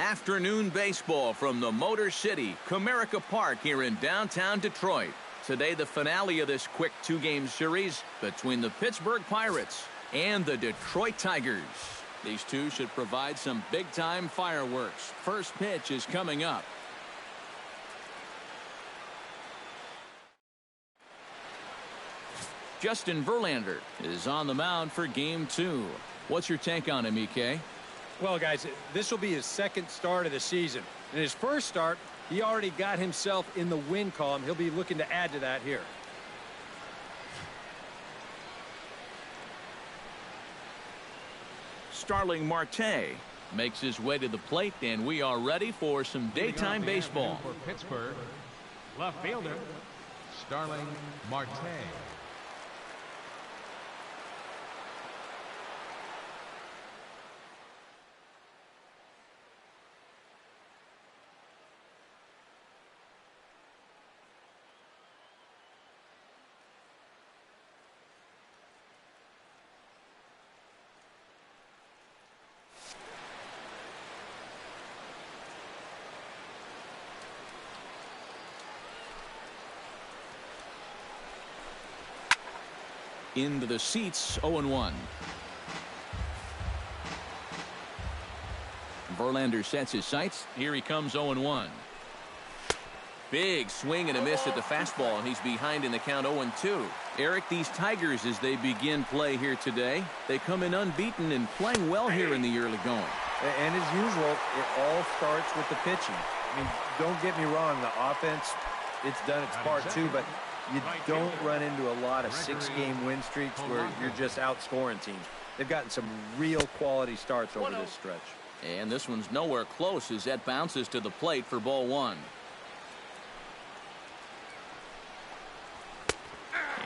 Afternoon baseball from the Motor City, Comerica Park here in downtown Detroit. Today, the finale of this quick two-game series between the Pittsburgh Pirates and the Detroit Tigers. These two should provide some big-time fireworks. First pitch is coming up. Justin Verlander is on the mound for game two. What's your take on him, EK? Well, guys, this will be his second start of the season. In his first start, he already got himself in the win column. He'll be looking to add to that here. Starling Marte makes his way to the plate, and we are ready for some daytime baseball. For Pittsburgh, left fielder, Starling Marte. Into the seats, 0-1. Verlander sets his sights. Here he comes, 0-1. Big swing and a miss at the fastball, and he's behind in the count, 0-2. Eric, these Tigers, as they begin play here today, they come in unbeaten and playing well here in the early going. And as usual, it all starts with the pitching. I mean, don't get me wrong, the offense, it's done its part too, but you don't run into a lot of six-game win streaks where you're just outscoring teams. They've gotten some real quality starts over this stretch. And this one's nowhere close as that bounces to the plate for ball one.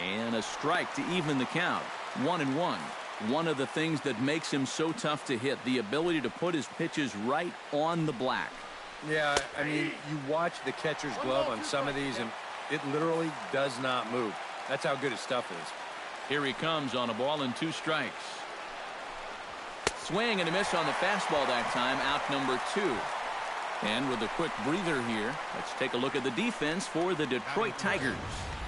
And a strike to even the count. 1-1. One of the things that makes him so tough to hit, the ability to put his pitches right on the black. Yeah, I mean, you watch the catcher's glove on some of these, and it literally does not move. That's how good his stuff is. Here he comes on a ball and 2 strikes. Swing and a miss on the fastball that time, out number 2. And with a quick breather here, let's take a look at the defense for the Detroit Tigers.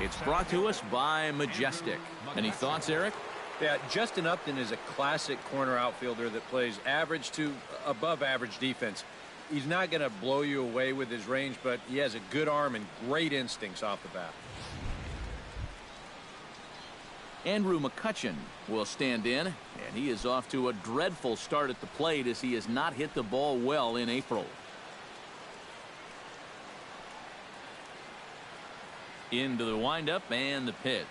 It's brought to us by Majestic. Any thoughts, Eric? Yeah, Justin Upton is a classic corner outfielder that plays average to above average defense. He's not going to blow you away with his range, but he has a good arm and great instincts off the bat. Andrew McCutchen will stand in, and he is off to a dreadful start at the plate as he has not hit the ball well in April. Into the windup and the pitch.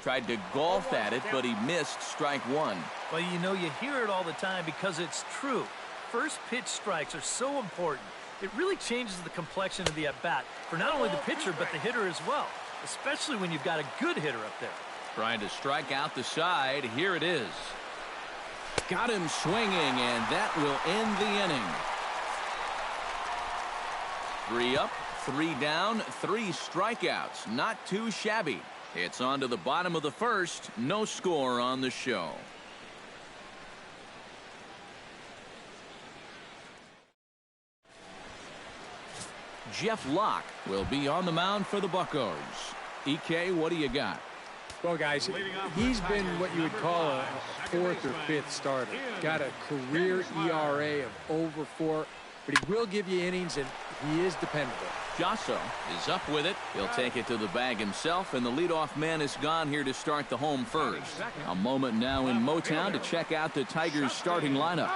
Tried to golf at it, but he missed strike 1. Well, you know, you hear it all the time because it's true. First pitch strikes are so important. It really changes the complexion of the at-bat for not only the pitcher but the hitter as well, especially when you've got a good hitter up there. Trying to strike out the side. Here it is. Got him swinging, and that will end the inning. 3 up, 3 down, 3 strikeouts. Not too shabby. It's on to the bottom of the first. No score on the show. Jeff Locke will be on the mound for the Buccos. EK, what do you got? Well, guys, he's been what you would call a 4th or 5th starter. Got a career ERA of over 4, but he will give you innings, and he is dependable. Josso is up with it. He'll take it to the bag himself, and the leadoff man is gone here to start the home first. A moment now in Motown to check out the Tigers' starting lineup.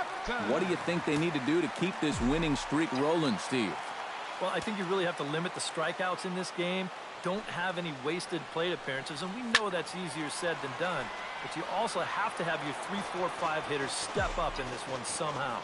What do you think they need to do to keep this winning streak rolling, Steve? Well, I think you really have to limit the strikeouts in this game. Don't have any wasted plate appearances, and we know that's easier said than done. But you also have to have your 3, 4, 5 hitters step up in this one somehow.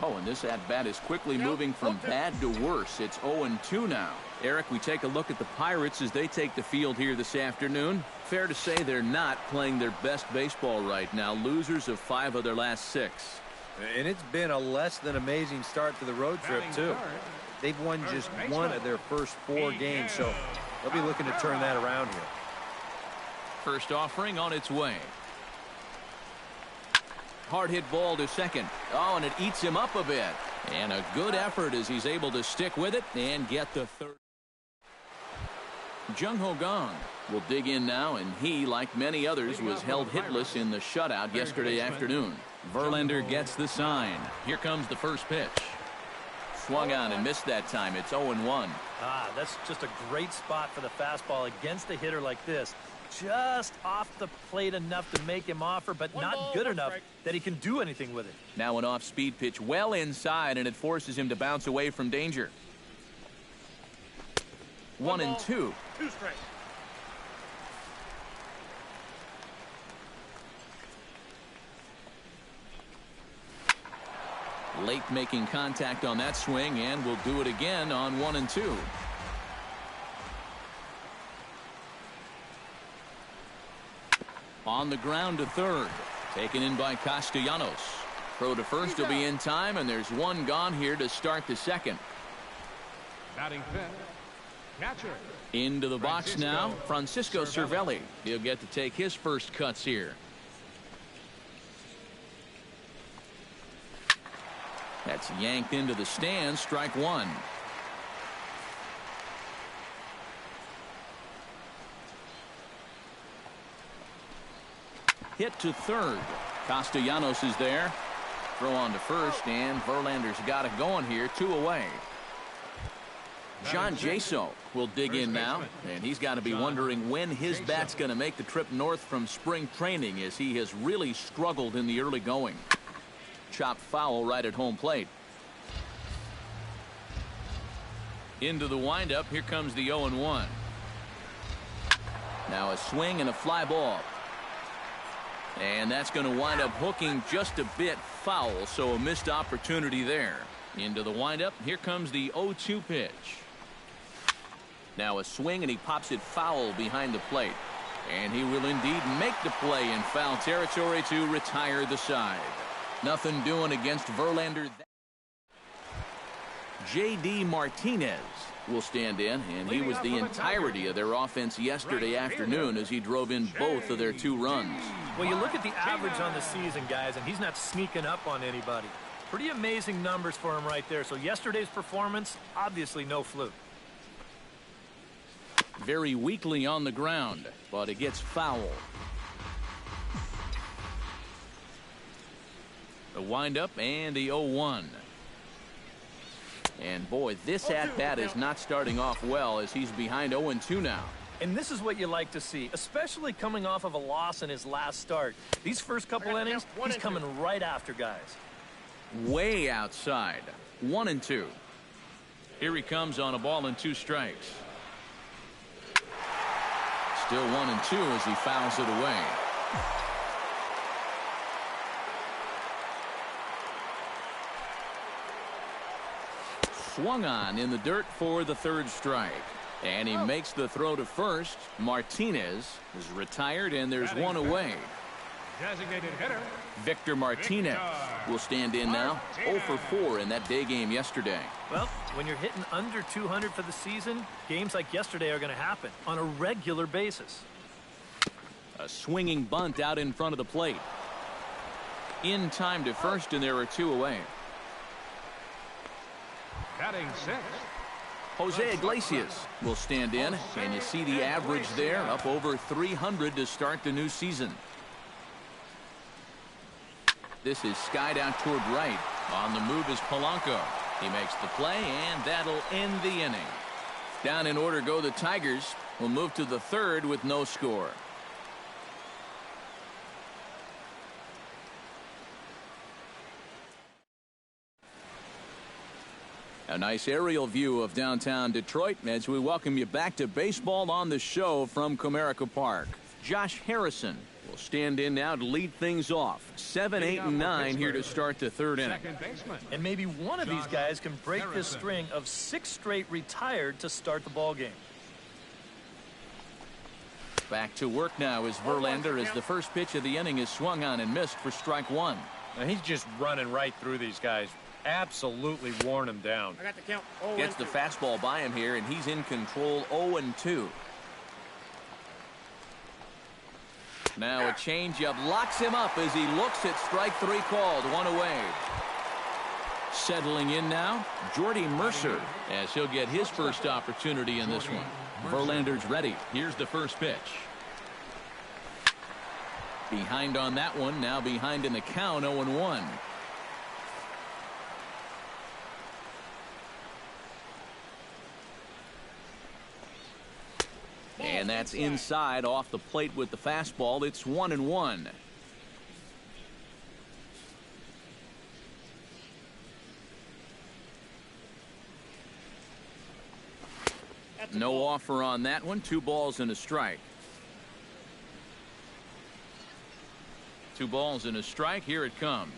Oh, and this at-bat is quickly moving from bad to worse. It's 0-2 now. Eric, we take a look at the Pirates as they take the field here this afternoon. Fair to say they're not playing their best baseball right now. Losers of 5 of their last 6. And it's been a less than amazing start to the road trip, too. They've won just 1 of their first 4 games, so they'll be looking to turn that around here. First offering on its way. Hard hit ball to second. Oh, and it eats him up a bit. And a good effort as he's able to stick with it and get the third. Jung Ho Gong will dig in now, and he, like many others, was held hitless in the shutout yesterday afternoon. Verlander gets the sign. Here comes the first pitch. Swung on and missed that time. It's 0-1. That's just a great spot for the fastball against a hitter like this. Just off the plate enough to make him offer, but not good enough that he can do anything with it. Now an off-speed pitch well inside, and it forces him to bounce away from danger. 1-2. 2 strikes. Late making contact on that swing, and will do it again on 1-2. On the ground to third. Taken in by Castellanos. Throw to first will be in time, and there's one gone here to start the second. Batting fifth, catcher. Into the box now, Francisco Cervelli. He'll get to take his first cuts here. That's yanked into the stands. Strike one. Hit to third. Castellanos is there. Throw on to first, and Verlander's got it going here. 2 away. John Jaso will dig in now, and he's got to be wondering when his bat's going to make the trip north from spring training, as he has really struggled in the early going. Chopped foul right at home plate. Into the windup. Here comes the 0-1. Now a swing and a fly ball. And that's going to wind up hooking just a bit foul, so a missed opportunity there. Into the windup. Here comes the 0-2 pitch. Now a swing, and he pops it foul behind the plate. And he will indeed make the play in foul territory to retire the side. Nothing doing against Verlander. J.D. Martinez will stand in, and he was the entirety of their offense yesterday afternoon as he drove in both of their 2 runs. Well, you look at the average on the season, guys, and he's not sneaking up on anybody. Pretty amazing numbers for him right there. So yesterday's performance, obviously no fluke. Very weakly on the ground, but it gets foul. The windup and the 0-1. And boy, this at-bat is not starting off well, as he's behind 0-2 now. And this is what you like to see, especially coming off of a loss in his last start. These first couple innings, he's coming right after guys. Way outside. 1-2. Here he comes on a ball and 2 strikes. Still 1-2 as he fouls it away. Swung on in the dirt for the 3rd strike. And he makes the throw to first. Martinez is retired, and there's 1 away. Designated hitter, Victor Martinez will stand in now. 0 for 4 in that day game yesterday. Well, when you're hitting under 200 for the season, games like yesterday are going to happen on a regular basis. A swinging bunt out in front of the plate. In time to first, and there are 2 away. batting sixth. Jose Iglesias will stand in, and you see the average there, up over 300 to start the new season. This is skied out toward right. On the move is Polanco. He makes the play, and that'll end the inning. Down in order go the Tigers. Will move to the 3rd with no score. A nice aerial view of downtown Detroit as we welcome you back to baseball on the show from Comerica Park. Josh Harrison will stand in now to lead things off. 7, 8, and 9 here to start the 3rd inning. And maybe one of these guys can break this string of 6 straight retired to start the ball game. Back to work now is Verlander as the first pitch of the inning is swung on and missed for strike 1. Now he's just running right through these guys. Absolutely worn them down. I got the count. Gets the fastball by him here, and he's in control. 0-2. Now a changeup locks him up as he looks at strike three called. One away. Settling in now, Jordy Mercer, as he'll get his first opportunity in this one. Verlander's ready. Here's the first pitch. Behind on that one, now behind in the count, 0-1. And that's inside off the plate with the fastball. It's 1-1. No offer on that one. 2 balls and a strike. 2 balls and a strike. Here it comes.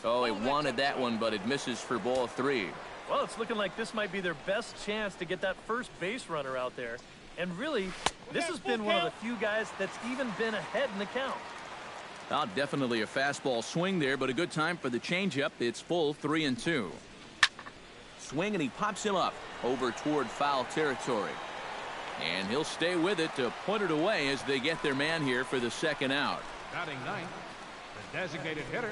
Oh, he wanted that one, but it misses for ball 3. Well, it's looking like this might be their best chance to get that first base runner out there. And really, this has been one of the few guys that's even been ahead in the count. Oh, definitely a fastball swing there, but a good time for the changeup. It's full 3-2. Swing, and he pops him up over toward foul territory. And he'll stay with it to put it away as they get their man here for the second out. Batting ninth, the designated hitter,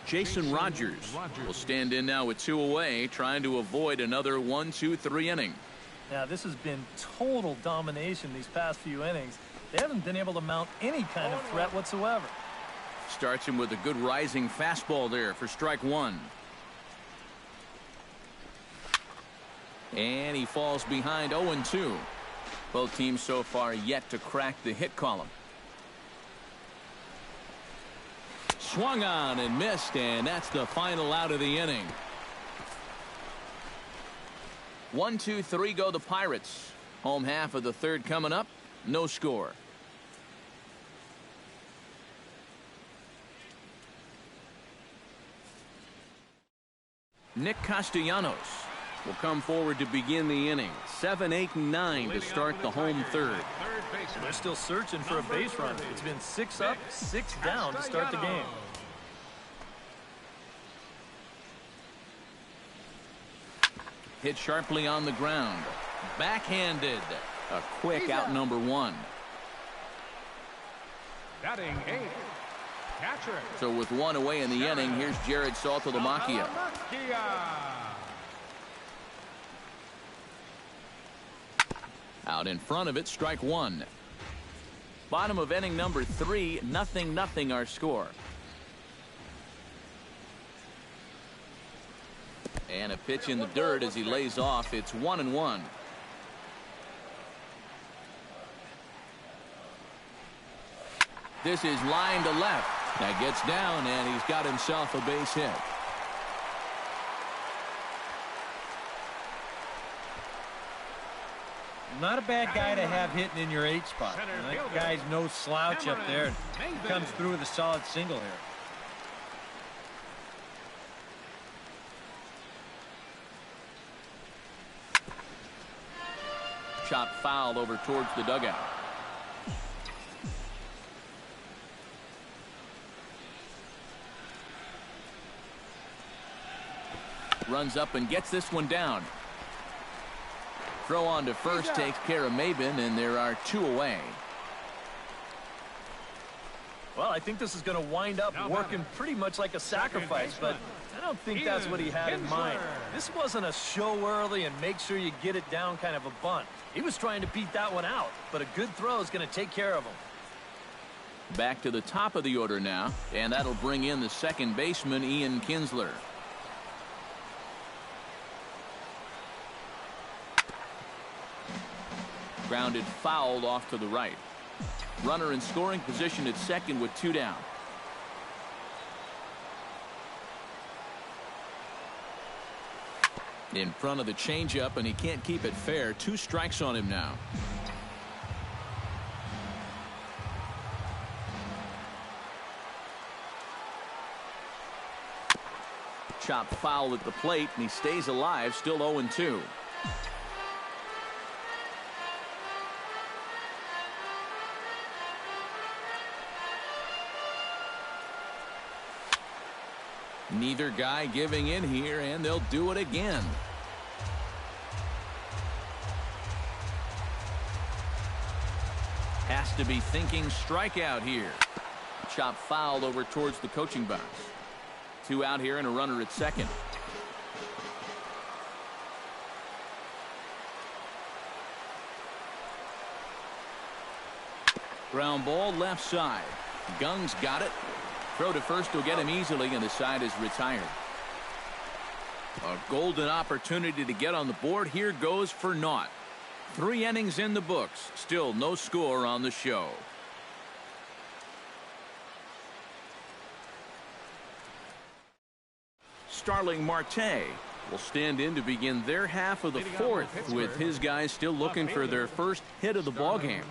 Jason Rogers will stand in now with 2 away, trying to avoid another 1-2-3 inning. Now, this has been total domination these past few innings. They haven't been able to mount any kind of threat whatsoever. Starts him with a good rising fastball there for strike 1. And he falls behind 0-2. Both teams so far yet to crack the hit column. Swung on and missed, and that's the final out of the inning. 1-2-3 go the Pirates. Home half of the third coming up. No score. Nick Castellanos will come forward to begin the inning. 7, 8, and 9 to start the home third. They're still searching for a base runner. It's been 6 up, 6 down to start the game. Hit sharply on the ground. Backhanded. A quick out number 1. batting 8th, catcher. So with 1 away in the inning, here's Jared Saltalamacchia. Out in front of it, strike 1. Bottom of inning number 3, 0-0 our score. And a pitch in the dirt as he lays off. It's 1-1. This is line to left. That gets down, and he's got himself a base hit. Not a bad guy to have hitting in your 8 spot. And that guy's no slouch up there. He comes through with a solid single here. Chop foul over towards the dugout. Runs up and gets this one down. Throw on to first takes care of Maben, and there are 2 away. Well, I think this is going to wind up working pretty much like a sacrifice, but I don't think that's what he had in mind. This wasn't a show early and make sure you get it down kind of a bunt. He was trying to beat that one out, but a good throw is going to take care of him. Back to the top of the order now, and that'll bring in the second baseman, Ian Kinsler. Grounded foul off to the right. Runner in scoring position at second with 2 down. In front of the changeup, and he can't keep it fair. 2 strikes on him now. Chop foul at the plate, and he stays alive, still 0-2. Neither guy giving in here, and they'll do it again. Has to be thinking strikeout here. Chop foul over towards the coaching box. 2 out here and a runner at second. Ground ball left side. Gung's got it. Throw to first will get him easily, and the side is retired. A golden opportunity to get on the board here goes for naught. 3 innings in the books. Still no score on the show. Starling Marte will stand in to begin their half of the 4th, with his guys still looking for their first hit of the ballgame.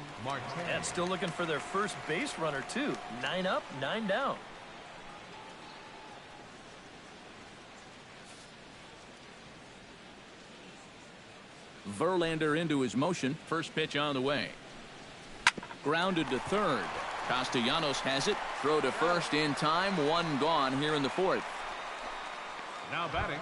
And still looking for their first base runner, too. 9 up, 9 down. Verlander into his motion. First pitch on the way. Grounded to third. Castellanos has it. Throw to first in time. 1 gone here in the 4th. Now batting,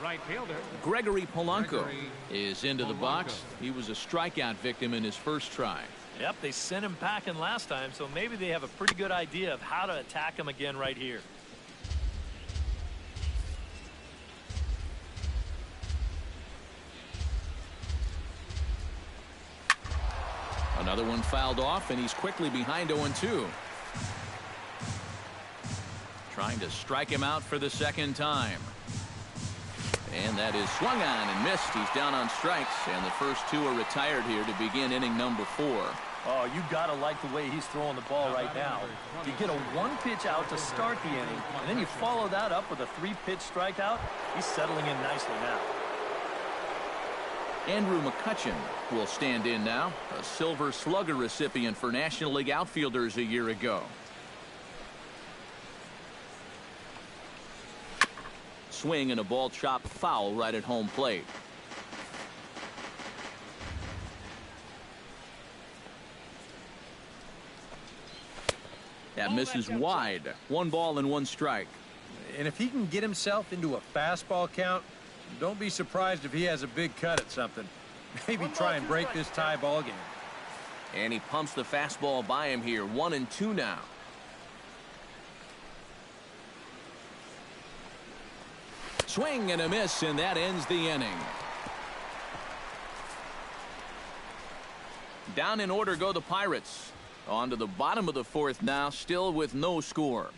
right fielder Gregory Polanco is into the box. He was a strikeout victim in his first try. Yep, they sent him packing last time, so maybe they have a pretty good idea of how to attack him again right here. Another one fouled off, and he's quickly behind 0-2. Trying to strike him out for the second time. And that is swung on and missed. He's down on strikes, and the first 2 are retired here to begin inning number 4. Oh, you got to like the way he's throwing the ball right now. You get a 1-pitch out to start the inning, and then you follow that up with a 3-pitch strikeout. He's settling in nicely now. Andrew McCutchen will stand in now, a Silver Slugger recipient for National League outfielders a year ago. Swing and a ball chopped foul right at home plate. That misses wide. 1 ball and 1 strike. And if he can get himself into a fastball count, don't be surprised if he has a big cut at something. Maybe try and break this tie ball game. And he pumps the fastball by him here. 1-2 now. Swing and a miss, and that ends the inning. Down in order go the Pirates. On to the bottom of the 4th now, still with no score.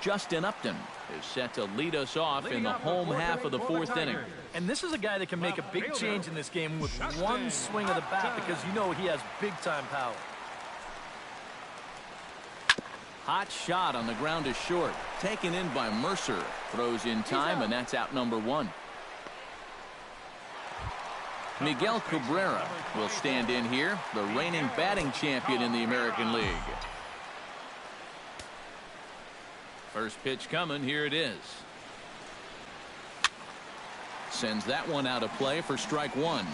Justin Upton is set to lead us off in the home half of the 4th inning. And this is a guy that can make a big change in this game with 1 swing of the bat, because you know he has big-time power. Hot shot on the ground is short. Taken in by Mercer. Throws in time, and that's out number 1. Miguel Cabrera will stand in here, the reigning batting champion in the American League. First pitch coming. Here it is. Sends that one out of play for strike 1.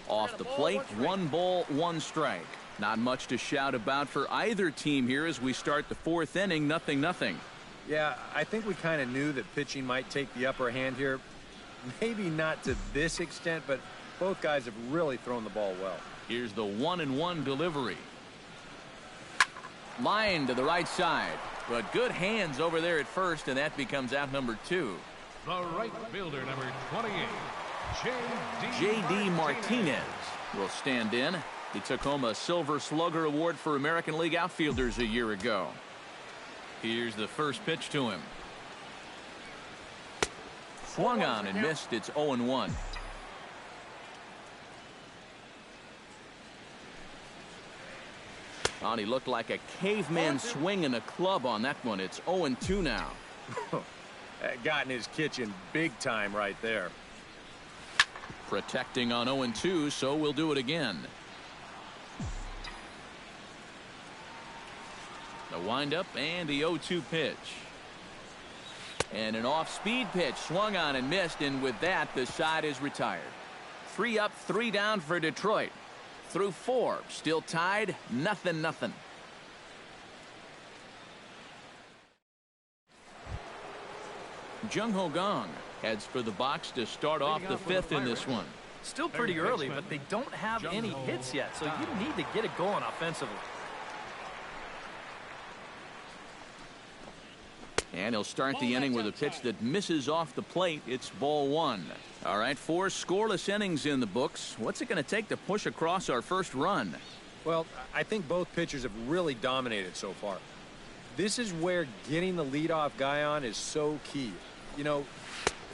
Off the plate, 1 ball, 1 strike. Not much to shout about for either team here as we start the 4th inning. 0-0. Yeah, I think we kind of knew that pitching might take the upper hand here. Maybe not to this extent, but both guys have really thrown the ball well. Here's the 1-1 delivery. Line to the right side, but good hands over there at first, and that becomes out number 2. The right fielder, number 28, J.D. Martinez will stand in. He took home a Silver Slugger Award for American League outfielders a year ago. Here's the first pitch to him. Swung on and missed. It's 0-1. Oh, he looked like a caveman swinging a club on that one. It's 0-2 now. That got in his kitchen big time right there. Protecting on 0-2, so we'll do it again. The windup and the 0-2 pitch. And an off-speed pitch swung on and missed, and with that, the side is retired. 3 up, 3 down for Detroit. Through 4, still tied, 0-0. Jung Ho Gong heads for the box to start off the 5th in this one. Still pretty early, but they don't have any hits yet, so you need to get it going offensively. And he'll start the inning with a pitch that misses off the plate. It's ball 1. All right, 4 scoreless innings in the books. What's it going to take to push across our first run? Well, I think both pitchers have really dominated so far. This is where getting the leadoff guy on is so key. You know,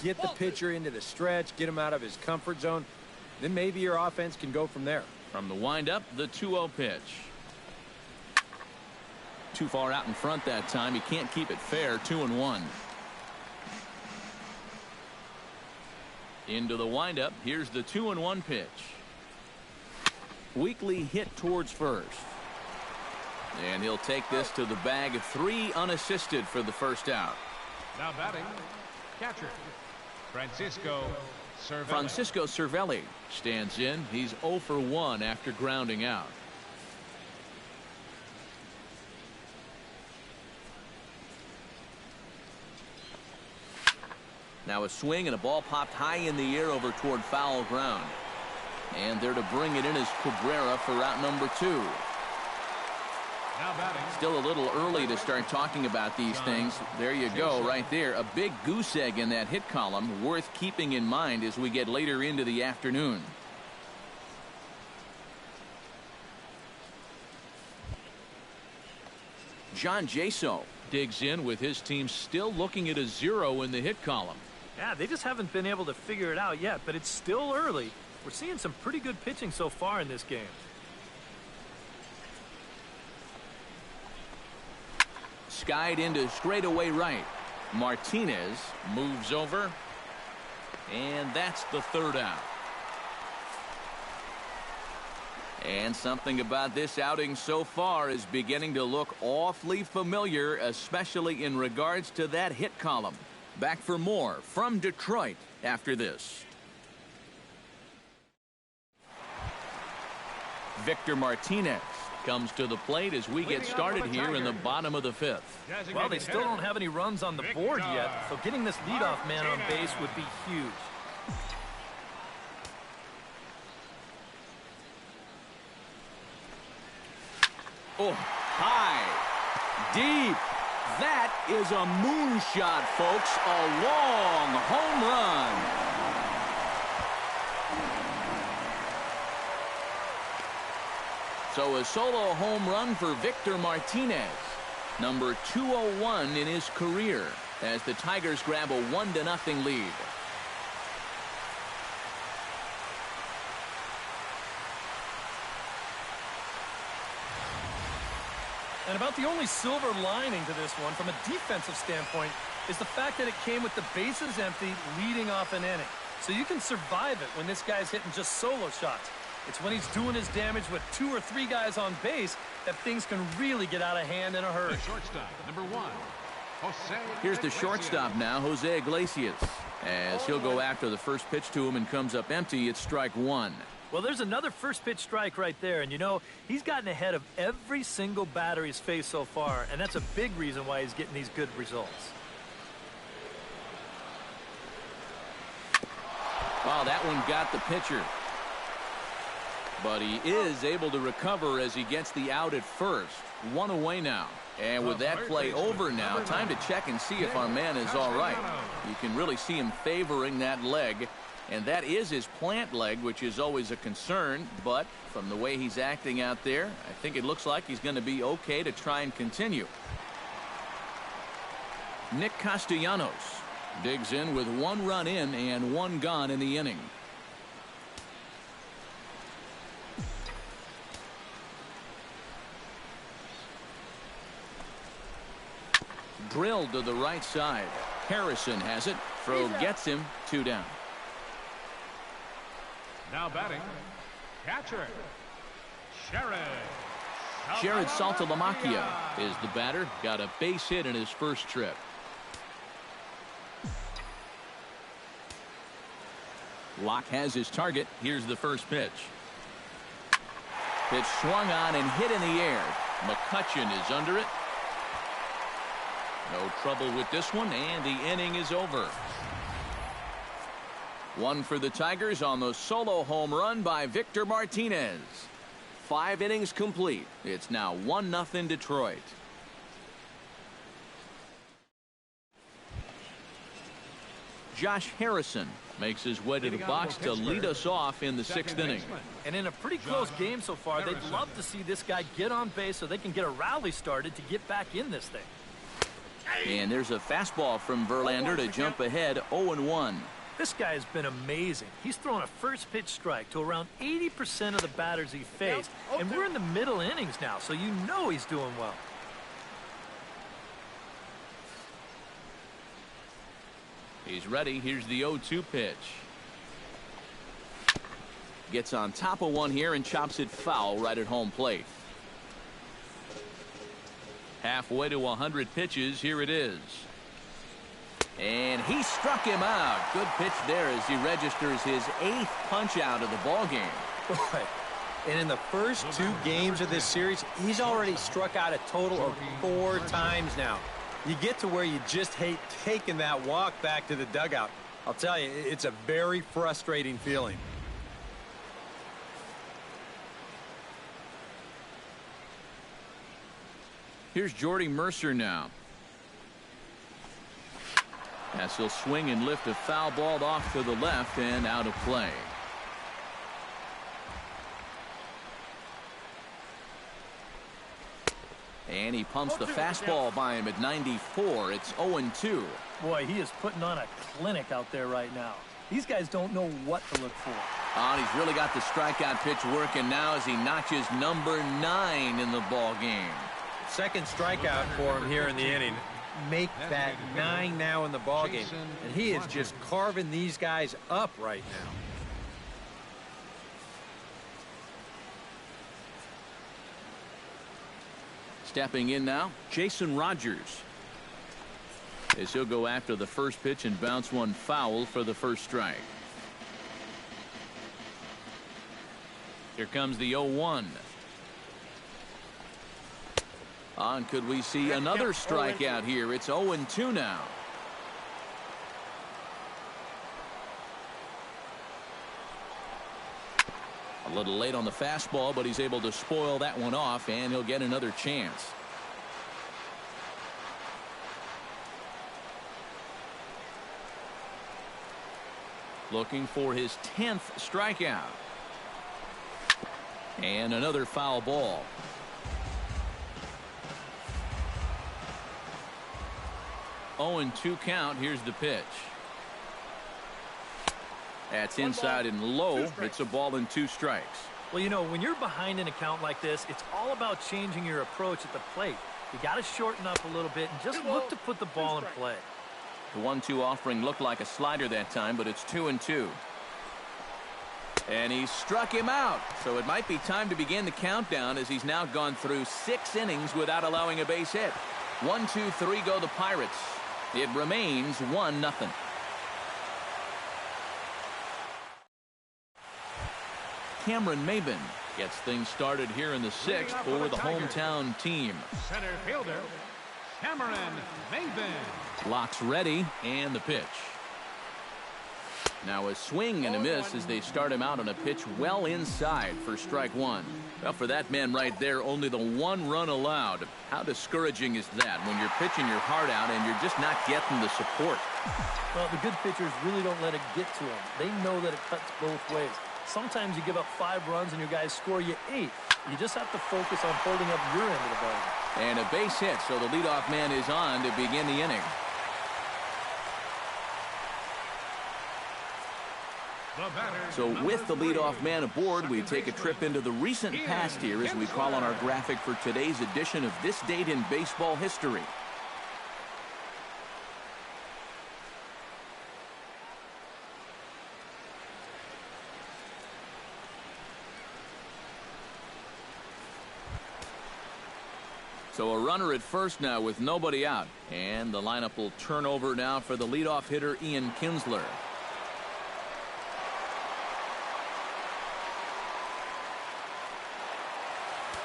get the pitcher into the stretch, get him out of his comfort zone, then maybe your offense can go from there. From the windup, the 2-0 pitch. Too far out in front that time. He can't keep it fair. 2-1. Into the windup. Here's the 2-1 pitch. Weakly hit towards first. And he'll take this to the bag. 3 unassisted for the first out. Now batting, catcher, Francisco Cervelli stands in. He's 0 for 1 after grounding out. Now a swing and a ball popped high in the air over toward foul ground. And there to bring it in is Cabrera for out number 2. Now batting. Still a little early to start talking about these things. There you go, right there. A big goose egg in that hit column, worth keeping in mind as we get later into the afternoon. John Jaso digs in with his team still looking at a 0 in the hit column. Yeah, they just haven't been able to figure it out yet, but it's still early. We're seeing some pretty good pitching so far in this game. Skied into straightaway right. Martinez moves over. And that's the 3rd out. And something about this outing so far is beginning to look awfully familiar, especially in regards to that hit column. Back for more from Detroit after this. Victor Martinez comes to the plate as we get started here in the bottom of the 5th. Well, they still don't have any runs on the board yet, so getting this leadoff man on base would be huge. Oh, high, deep. That is a moonshot, folks. A long home run. So a solo home run for Victor Martinez. Number 201 in his career as the Tigers grab a 1-0 lead. And about the only silver lining to this one from a defensive standpoint is the fact that it came with the bases empty leading off an inning. So you can survive it when this guy's hitting just solo shots. It's when he's doing his damage with 2 or 3 guys on base that things can really get out of hand in a hurry. The shortstop, number 1, Jose. Here's the shortstop now, Jose Iglesias. As he'll go after the first pitch to him and comes up empty, it's strike 1. Well, there's another first pitch strike right there, and you know, he's gotten ahead of every single batter he's faced so far, and that's a big reason why he's getting these good results. Wow, that one got the pitcher. But he is able to recover as he gets the out at first. 1 away now. And with that play over now, time to check and see if our man is all right. You can really see him favoring that leg. And that is his plant leg, which is always a concern. But from the way he's acting out there, I think it looks like he's going to be okay to try and continue. Nick Castellanos digs in with 1 run in and 1 gone in the inning. Drilled to the right side. Harrison has it. Throw gets him. 2 down. Now batting, catcher, Jared Saltalamacchia is the batter. Got a base hit in his first trip. Locke has his target. Here's the first pitch. Pitch swung on and hit in the air. McCutchen is under it. No trouble with this one, and the inning is over. One for the Tigers on the solo home run by Victor Martinez. 5 innings complete. It's now 1-0 Detroit. Josh Harrison makes his way to the box to lead us off in the 6th inning. And in a pretty close game so far, they'd love to see this guy get on base so they can get a rally started to get back in this thing. And there's a fastball from Verlander to jump ahead 0-1. This guy has been amazing. He's thrown a first pitch strike to around 80% of the batters he faced. And we're in the middle innings now, so you know he's doing well. He's ready. Here's the 0-2 pitch. Gets on top of one here and chops it foul right at home plate. Halfway to 100 pitches. Here it is. And he struck him out. Good pitch there as he registers his 8th punch out of the ball game. Boy. And in the first 2 games of this series, he's already struck out a total of 4 times now. You get to where you just hate taking that walk back to the dugout. I'll tell you, it's a very frustrating feeling. Here's Jordy Mercer now. As he'll swing and lift a foul ball off to the left and out of play. And he pumps the fastball by him at 94. It's 0-2. Boy, he is putting on a clinic out there right now. These guys don't know what to look for. Oh, he's really got the strikeout pitch working now as he notches number 9 in the ball game. Second strikeout for him here in the inning. Make that 9 now in the ball game. And he is just carving these guys up right now. Stepping in now, Jason Rogers. As he'll go after the first pitch and bounce one foul for the first strike. Here comes the 0-1. On, could we see another strikeout here? It's 0-2 now. A little late on the fastball, but he's able to spoil that one off, and he'll get another chance. Looking for his 10th strikeout. And another foul ball. Oh, and 2 count. Here's the pitch. That's inside and low. It's a ball and 2 strikes. Well, you know, when you're behind in a count like this, it's all about changing your approach at the plate. You got to shorten up a little bit and just look to put the ball in play. The 1-2 offering looked like a slider that time, but it's 2-2. And he struck him out. So it might be time to begin the countdown as he's now gone through 6 innings without allowing a base hit. 1, 2, 3 go the Pirates. It remains 1-0. Cameron Maybin gets things started here in the 6th for the hometown team. Center fielder, Cameron Maybin. Locks ready, and the pitch. Now a swing and a miss as they start him out on a pitch well inside for strike 1. Well, for that man right there, only the 1 run allowed. How discouraging is that when you're pitching your heart out and you're just not getting the support? Well, the good pitchers really don't let it get to them. They know that it cuts both ways. Sometimes you give up 5 runs and your guys score you 8. You just have to focus on holding up your end of the bargain. And a base hit, so the leadoff man is on to begin the inning. So with the leadoff man aboard, we take a trip into the recent past here as we call on our graphic for today's edition of This Date in Baseball History. So a runner at first now with nobody out. And the lineup will turn over now for the leadoff hitter, Ian Kinsler.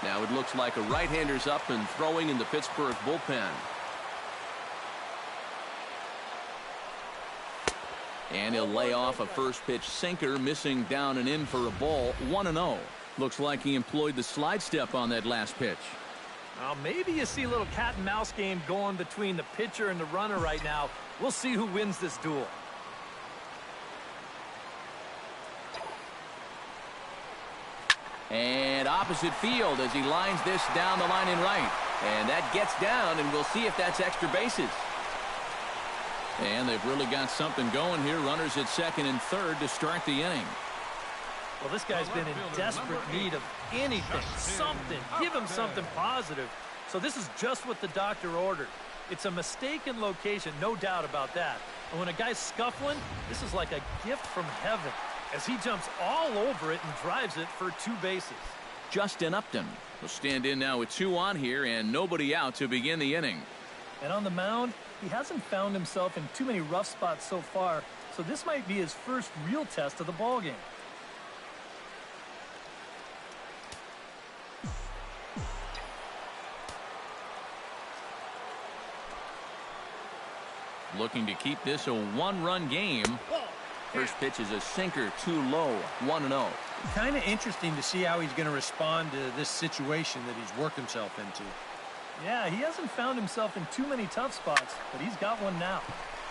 Now it looks like a right-hander's up and throwing in the Pittsburgh bullpen. And he'll lay off a first pitch sinker, missing down and in for a ball. 1-0. Looks like he employed the slide step on that last pitch. Well, maybe you see a little cat and mouse game going between the pitcher and the runner right now. We'll see who wins this duel. And opposite field as he lines this down the line in right. And that gets down, and we'll see if that's extra bases. And they've really got something going here. Runners at second and third to start the inning. Well, this guy's been in desperate need of anything, something. Give him something positive. So this is just what the doctor ordered. It's a mistaken location, no doubt about that. And when a guy's scuffling, this is like a gift from heaven as he jumps all over it and drives it for 2 bases. Justin Upton will stand in now with 2 on here and nobody out to begin the inning. And on the mound, he hasn't found himself in too many rough spots so far, so this might be his first real test of the ballgame. Looking to keep this a 1-run game. First pitch is a sinker, too low. 1-0. Kind of interesting to see how he's going to respond to this situation that he's worked himself into. Yeah, he hasn't found himself in too many tough spots, but he's got one now.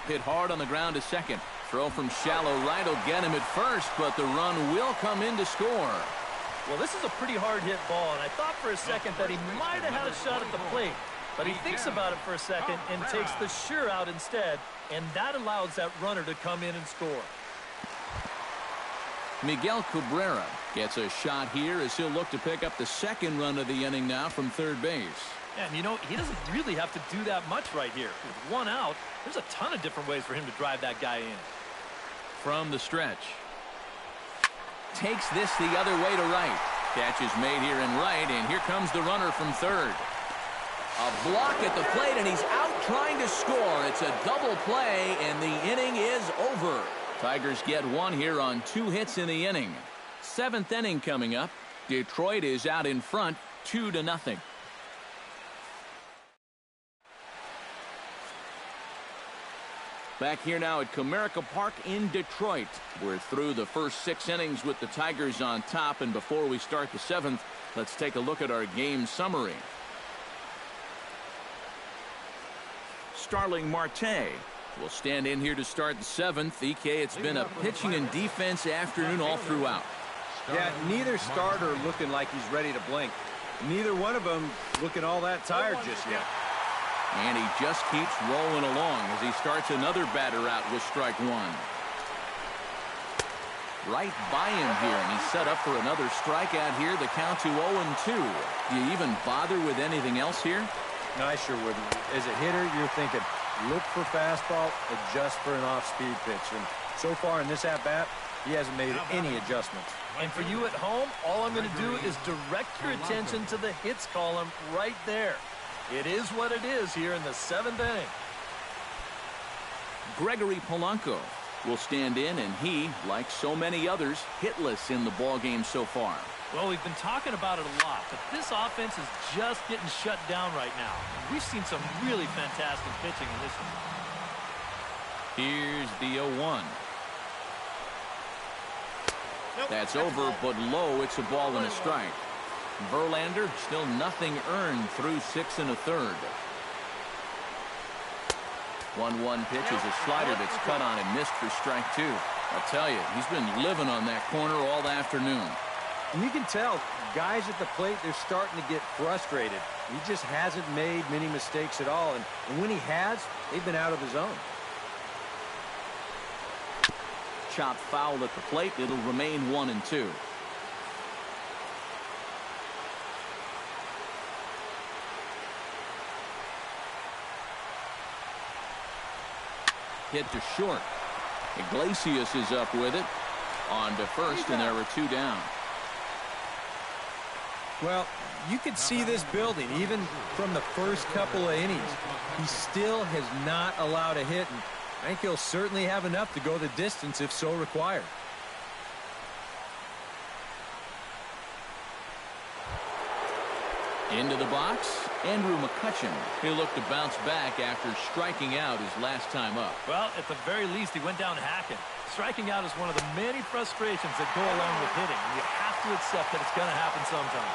Hit hard on the ground to second. Throw from shallow right will get him at first, but the run will come in to score. Well, this is a pretty hard hit ball, and I thought for a second that he might have had a shot at the plate. But he thinks about it for a second and takes the sure out instead, and that allows that runner to come in and score. Miguel Cabrera gets a shot here as he'll look to pick up the second run of the inning now from third base. And, you know, he doesn't really have to do that much right here. With 1 out, there's a ton of different ways for him to drive that guy in. From the stretch. Takes this the other way to right. Catch is made here in right, and here comes the runner from third. A block at the plate, and he's out trying to score. It's a double play, and the inning is over. Tigers get 1 here on 2 hits in the inning. 7th inning coming up. Detroit is out in front, 2-0. Back here now at Comerica Park in Detroit. We're through the first 6 innings with the Tigers on top, and before we start the 7th, let's take a look at our game summary. Starling Marte will stand in here to start the 7th. EK, it's been a pitching and defense afternoon all throughout. Yeah, neither starter looking like he's ready to blink. Neither one of them looking all that tired just yet. And he just keeps rolling along as he starts another batter out with strike 1. Right by him here, and he's set up for another strikeout here. The count to 0-2. Do you even bother with anything else here? No, I sure wouldn't. As a hitter, you're thinking, look for fastball, adjust for an off-speed pitch. And so far in this at-bat, he hasn't made any adjustments. And for you at home, all I'm going to do is direct your attention to the hits column right there. It is what it is here in the 7th inning. Gregory Polanco will stand in, and he, like so many others, hitless in the ballgame so far. Well, we've been talking about it a lot, but this offense is just getting shut down right now. We've seen some really fantastic pitching in this one. Here's the 0-1. That's over, but low. It's a ball and a strike. Verlander still nothing earned through 6 1/3. 1-1 pitch is a slider that's cut on and missed for strike 2. I'll tell you, he's been living on that corner all afternoon. And you can tell guys at the plate, they're starting to get frustrated. He just hasn't made many mistakes at all. And when he has, they've been out of the zone. Chop foul at the plate. It'll remain 1-2. Hit to short. Iglesias is up with it. On to first, and there were 2 down. Well, you could see this building even from the first couple of innings. He still has not allowed a hit, and I think he'll certainly have enough to go the distance if so required. Into the box, Andrew McCutcheon. He'll look to bounce back after striking out his last time up. Well, at the very least, he went down hacking. Striking out is one of the many frustrations that go along with hitting, and you have to accept that it's going to happen sometime.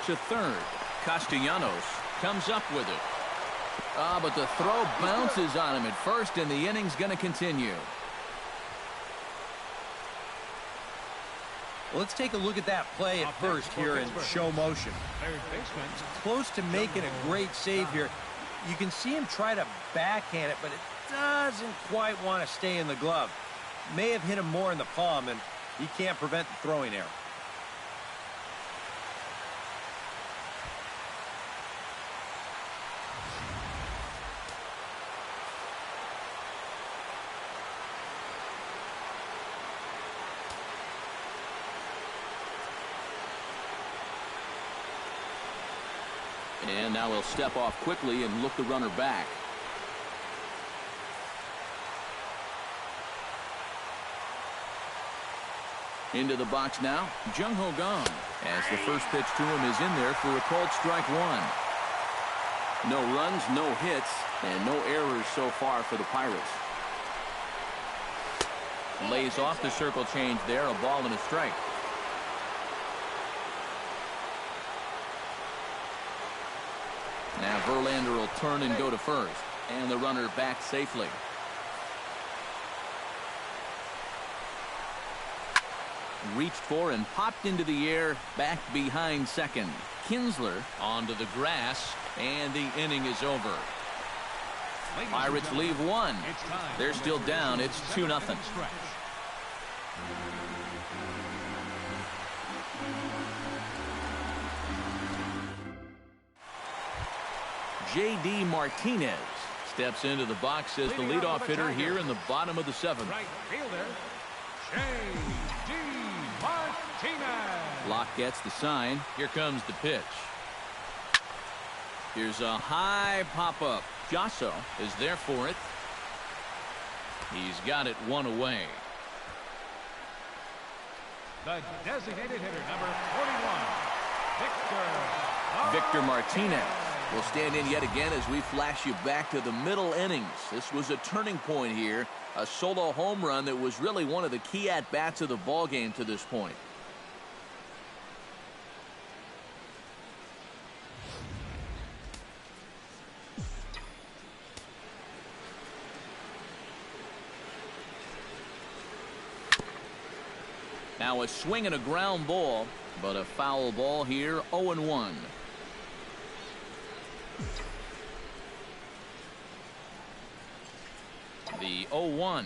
To third, Castellanos comes up with it. But the throw bounces on him at first, and the inning's going to continue. Well, let's take a look at that play at first here in show motion. Close to making a great save here. You can see him try to backhand it, but it doesn't quite want to stay in the glove. May have hit him more in the palm, and he can't prevent the throwing error. And now he'll step off quickly and look the runner back. Into the box now, Jung Ho Gong. As the first pitch to him is in there for a called strike one. No runs, no hits, and no errors so far for the Pirates. Lays off the circle change there, a ball and a strike. Now Verlander will turn and go to first, and the runner back safely. Reached for and popped into the air, back behind second. Kinsler onto the grass, and the inning is over. Pirates leave one. They're still down. It's 2-0. J.D. Martinez steps into the box as the leadoff hitter here in the bottom of the seventh. Right fielder, J.D. Martinez. Locke gets the sign. Here comes the pitch. Here's a high pop-up. Jasso is there for it. He's got it one away. The designated hitter, number 41, Victor Martinez will stand in yet again as we flash you back to the middle innings. This was a turning point here. A solo home run that was really one of the key at-bats of the ball game to this point. Now a swing and a ground ball, but a foul ball here, 0-1. The 0-1.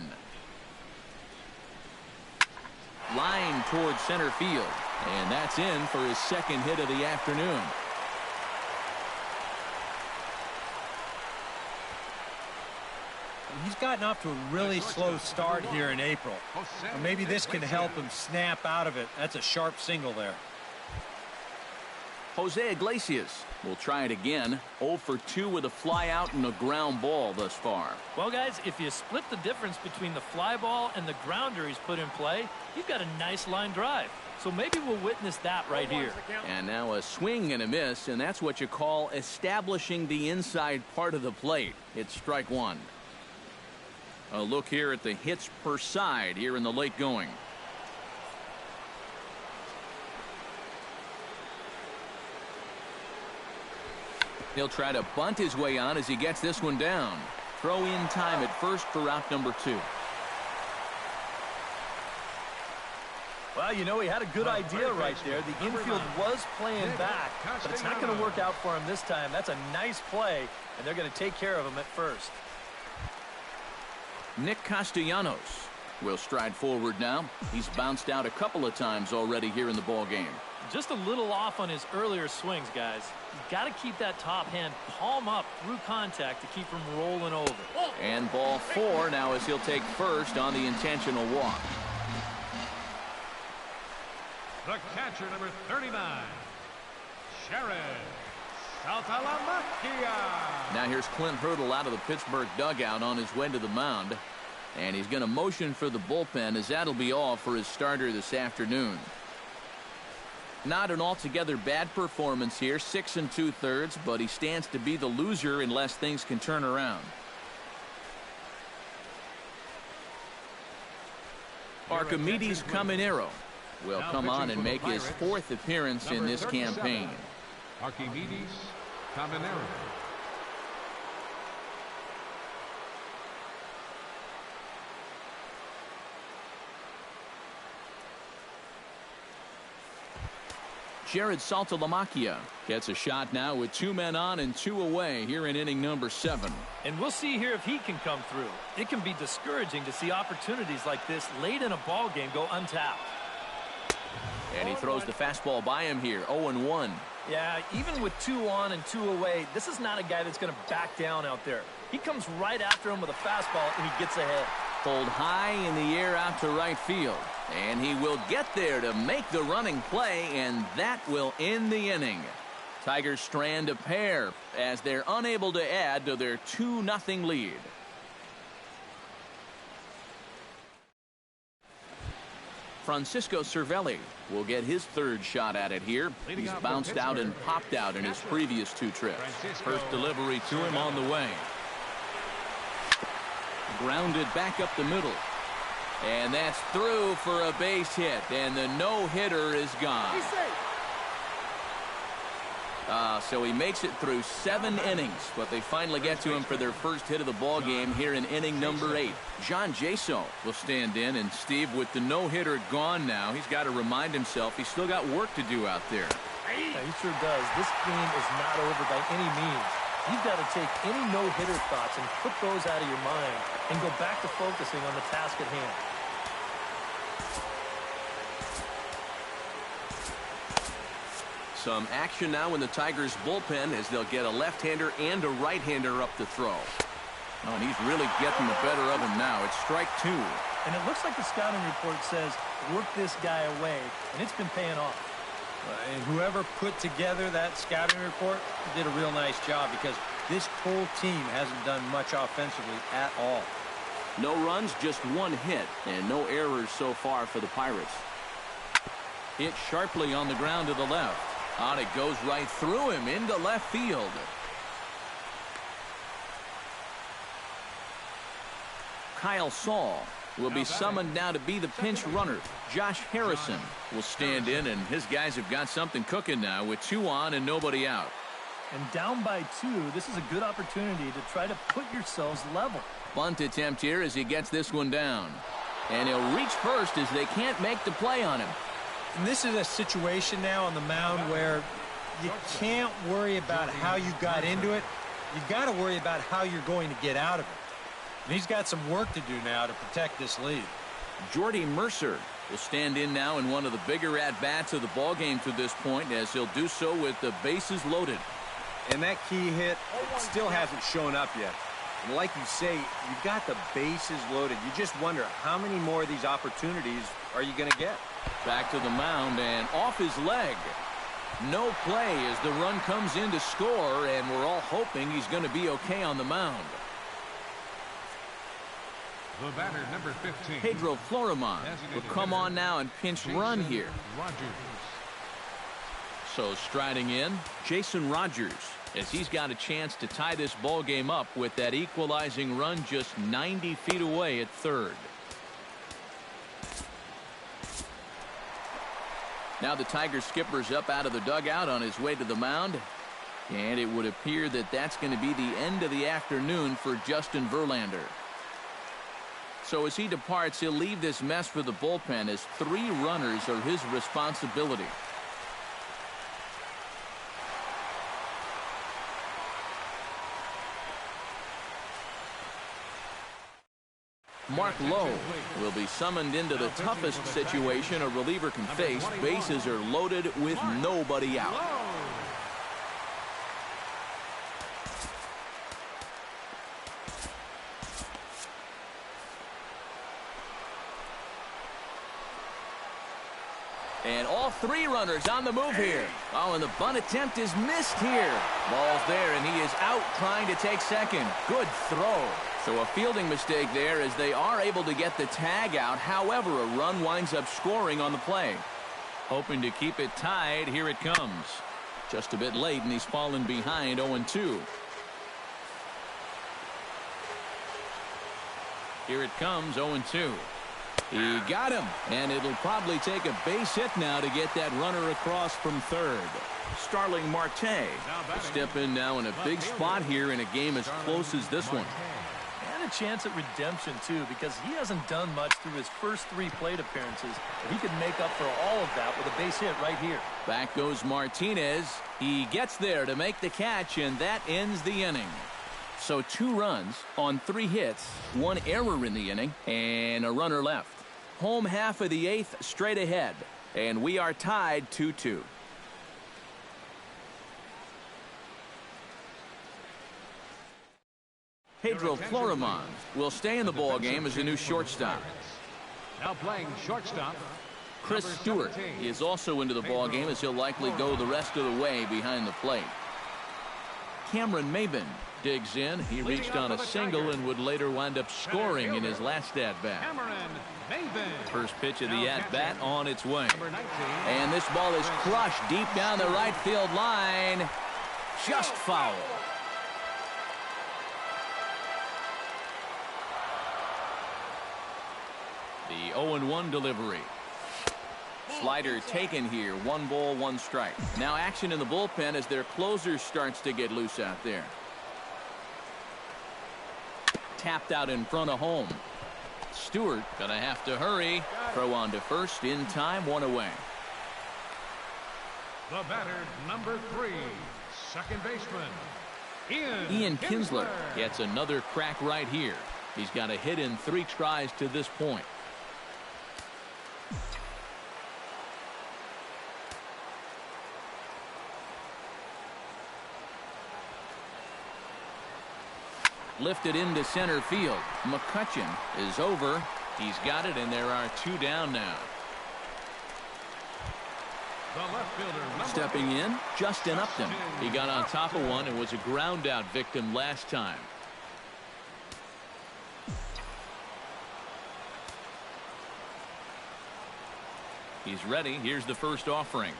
Line towards center field. And that's in for his second hit of the afternoon. He's gotten off to a really slow start here in April. Or maybe this can help him snap out of it. That's a sharp single there. Jose Iglesias will try it again. 0 for 2 with a fly out and a ground ball thus far. Well, guys, if you split the difference between the fly ball and the grounder he's put in play, you've got a nice line drive. So maybe we'll witness that right here. And now a swing and a miss, and that's what you call establishing the inside part of the plate. It's strike one. A look here at the hits per side here in the late going. He'll try to bunt his way on as he gets this one down. Throw in time at first for out number 2. Well, you know, he had a good idea right there. The infield was playing back, but it's not going to work out for him this time. That's a nice play, and they're going to take care of him at first. Nick Castellanos will stride forward now. He's bounced out a couple of times already here in the ball game. Just a little off on his earlier swings, guys. You've got to keep that top hand palm up through contact to keep him rolling over. And ball 4 now as he'll take first on the intentional walk. The catcher, number 39, Sharon Saltalamacchia. Now here's Clint Hurdle out of the Pittsburgh dugout on his way to the mound. And he's going to motion for the bullpen, as that'll be all for his starter this afternoon. Not an altogether bad performance here, 6 2/3, but he stands to be the loser unless things can turn around. Archimedes Caminero will come on and make his 4th appearance in this campaign. Archimedes Caminero. Jared Saltalamacchia gets a shot now with 2 men on and 2 away here in inning number 7. And we'll see here if he can come through. It can be discouraging to see opportunities like this late in a ball game go untapped. And he throws the fastball by him here, 0-1. Yeah, even with 2 on and 2 away, this is not a guy that's going to back down out there. He comes right after him with a fastball, and he gets ahead. Pulled high in the air out to right field. And he will get there to make the running play, and that will end the inning. Tigers strand a pair as they're unable to add to their 2-0 lead. Francisco Cervelli will get his 3rd shot at it here. He's bounced out and popped out in his previous 2 trips. First delivery to him on the way. Grounded back up the middle. And that's through for a base hit. And the no-hitter is gone. So he makes it through 7 innings, but they finally get to him for their first hit of the ball game here in inning number 8. John Jaso will stand in, and Steve, with the no-hitter gone now, he's got to remind himself he's still got work to do out there. Yeah, he sure does. This game is not over by any means. You've got to take any no-hitter thoughts and put those out of your mind and go back to focusing on the task at hand. Some action now in the Tigers bullpen as they'll get a left-hander and a right-hander up to throw. Oh, and he's really getting the better of him now. It's strike 2. And it looks like the scouting report says work this guy away, and it's been paying off. And whoever put together that scouting report did a real nice job, because this whole team hasn't done much offensively at all. No runs, just 1 hit, and no errors so far for the Pirates. Hit sharply on the ground to the left. On it goes right through him into left field. Kyle Saul will be summoned now to be the pinch runner. Josh Harrison will stand in, and his guys have got something cooking now with 2 on and nobody out. And down by 2, this is a good opportunity to try to put yourselves level. Bunt attempt here as he gets this one down. And he'll reach first as they can't make the play on him. And this is a situation now on the mound where you can't worry about how you got into it. You've got to worry about how you're going to get out of it. And he's got some work to do now to protect this lead. Jordy Mercer will stand in now in one of the bigger at-bats of the ballgame to this point, as he'll do so with the bases loaded. And that key hit still hasn't shown up yet. And like you say, you've got the bases loaded. You just wonder how many more of these opportunities are you going to get? Back to the mound and off his leg. No play as the run comes in to score, and we're all hoping he's going to be okay on the mound. The batter, number 15. Pedro Florimon will come on now and pinch run here. Rogers. So striding in, Jason Rogers, as he's got a chance to tie this ball game up with that equalizing run just 90 feet away at third. Now the Tiger skipper's up out of the dugout on his way to the mound. And it would appear that that's going to be the end of the afternoon for Justin Verlander. So as he departs, he'll leave this mess for the bullpen, as 3 runners are his responsibility. Mark Lowe will be summoned into the toughest situation a reliever can face. Bases are loaded with nobody out. And all three runners on the move here. Oh, and the bunt attempt is missed here. Ball's there, and he is out trying to take second. Good throw. So a fielding mistake there as they are able to get the tag out. However, a run winds up scoring on the play. Hoping to keep it tied. Here it comes. Just a bit late, and he's fallen behind 0-2. Here it comes, 0-2. He got him, and it'll probably take a base hit now to get that runner across from third. Starling Marte will step in now in a big spot here in a game as close as this one. And a chance at redemption, too, because he hasn't done much through his first 3 plate appearances. He could make up for all of that with a base hit right here. Back goes Martinez. He gets there to make the catch, and that ends the inning. So 2 runs on 3 hits, 1 error in the inning, and a runner left. Home half of the 8th straight ahead, and we are tied 2-2. Pedro Florimon will stay in the ball game as a new shortstop. Now playing shortstop. Chris Stewart is also into the ball game as he'll likely go the rest of the way behind the plate. Cameron Maben digs in. He reached on a single and would later wind up scoring in his last at-bat. First pitch of the at-bat on its way. And this ball is crushed deep down the right field line. Just foul. The 0-1 delivery. Slider taken here. 1 ball, 1 strike. Now action in the bullpen as their closer starts to get loose out there. Tapped out in front of home. Stewart gonna have to hurry. Throw on to first in time. 1 away. The batter, number 3, second baseman, Ian Kinsler gets another crack right here. He's got a hit in 3 tries to this point. Lifted into center field. McCutchen is over. He's got it, and there are 2 down now. the left fielder, Stepping in, Justin Upton. He got on top of one and was a ground out victim last time. He's ready. Here's the first offering.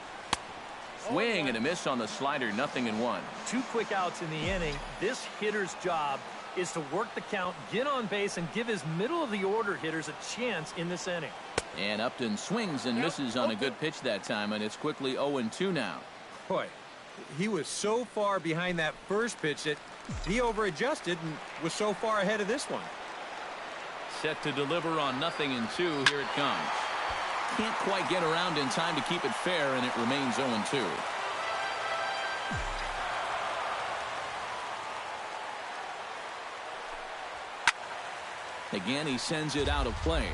Swing and a miss on the slider. 0-1. 2 quick outs in the inning. This hitter's job is to work the count, get on base, and give his middle of the order hitters a chance in this inning. And Upton swings and misses on a good pitch that time, and it's quickly 0-2 now. Boy, he was so far behind that first pitch that he over-adjusted and was so far ahead of this one. Set to deliver on 0-2. Here it comes. Can't quite get around in time to keep it fair, and it remains 0-2. Again, he sends it out of play.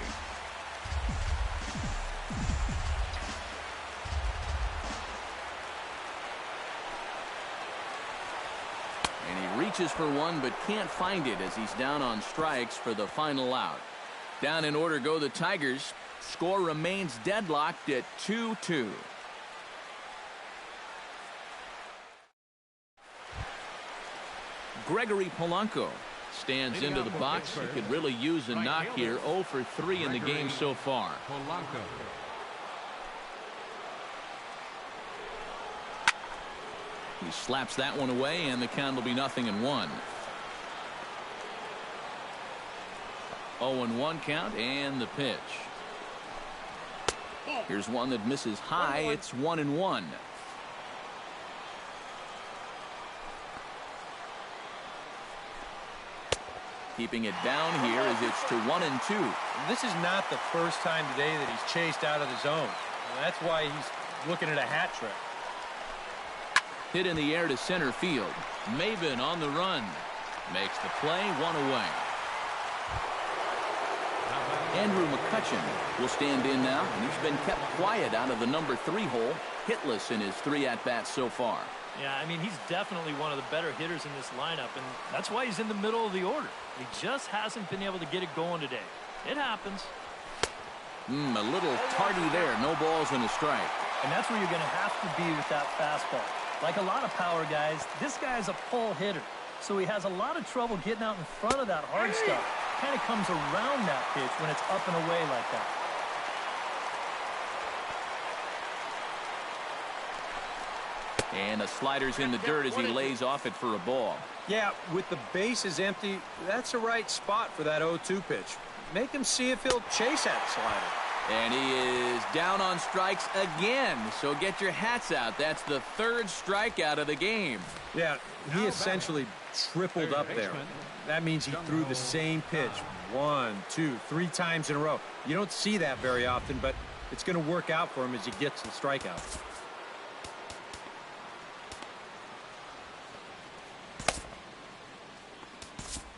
And he reaches for one but can't find it as he's down on strikes for the final out. Down in order go the Tigers. Score remains deadlocked at 2-2. Gregory Polanco stands into the box. He could really use a knock here. 0 for 3 in the game so far. He slaps that one away, and the count will be 0-1. 0-1 count, and the pitch. Here's one that misses high. It's 1-1. Keeping it down here as it's to 1-2. This is not the first time today that he's chased out of the zone. That's why he's looking at a hat trick. Hit in the air to center field. Maben on the run. Makes the play. 1 away. Andrew McCutchen will stand in now, and he's been kept quiet out of the number 3 hole. Hitless in his 3 at-bats so far. Yeah, I mean, he's definitely one of the better hitters in this lineup, and that's why he's in the middle of the order. He just hasn't been able to get it going today. It happens. A little tardy there. No balls and a strike. And that's where you're going to have to be with that fastball. Like a lot of power guys, this guy's a pull hitter. So he has a lot of trouble getting out in front of that hard stuff. Kind of comes around that pitch when it's up and away like that. And the slider's in the dirt as he lays off it for a ball. Yeah, with the bases empty, that's the right spot for that 0-2 pitch. Make him see if he'll chase that slider. And he is down on strikes again. So get your hats out. That's the third strikeout of the game. Yeah, he essentially tripled up there. That means he threw the same pitch 1, 2, 3 times in a row. You don't see that very often, but it's going to work out for him as he gets the strikeouts.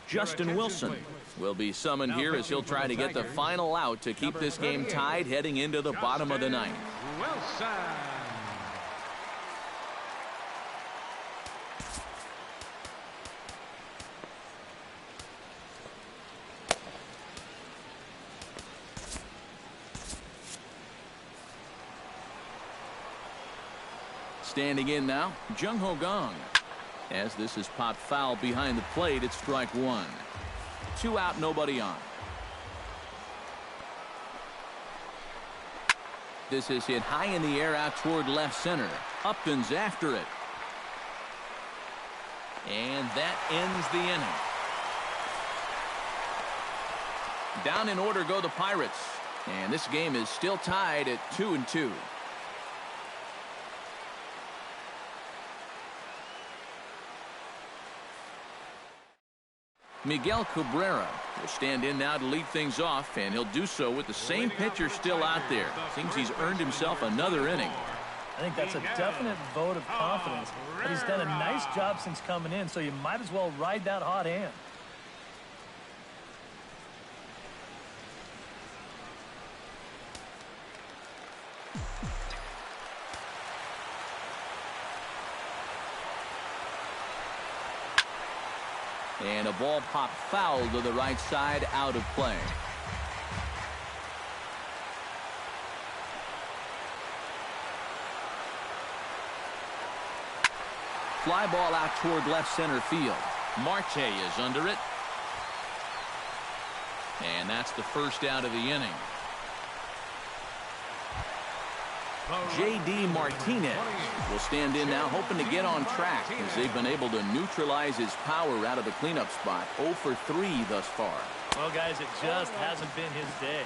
Justin Wilson will be summoned here as he'll try to get the final out to keep this game tied heading into the bottom of the ninth. Wilson. Standing in now, Jung Ho Gong. As this is popped foul behind the plate, it's strike 1. 2 out, nobody on. This is hit high in the air out toward left center. Upton's after it. And that ends the inning. Down in order go the Pirates. And this game is still tied at 2-2. Miguel Cabrera will stand in now to lead things off, and he'll do so with the same pitcher still out there. Seems he's earned himself another inning. I think that's a definite vote of confidence, but he's done a nice job since coming in, so you might as well ride that hot hand. And a ball popped foul to the right side, out of play. Fly ball out toward left center field. Marte is under it. And that's the first out of the inning. J.D. Martinez will stand in now, hoping to get on track as they've been able to neutralize his power out of the cleanup spot. 0 for 3 thus far. Well, guys, it just hasn't been his day.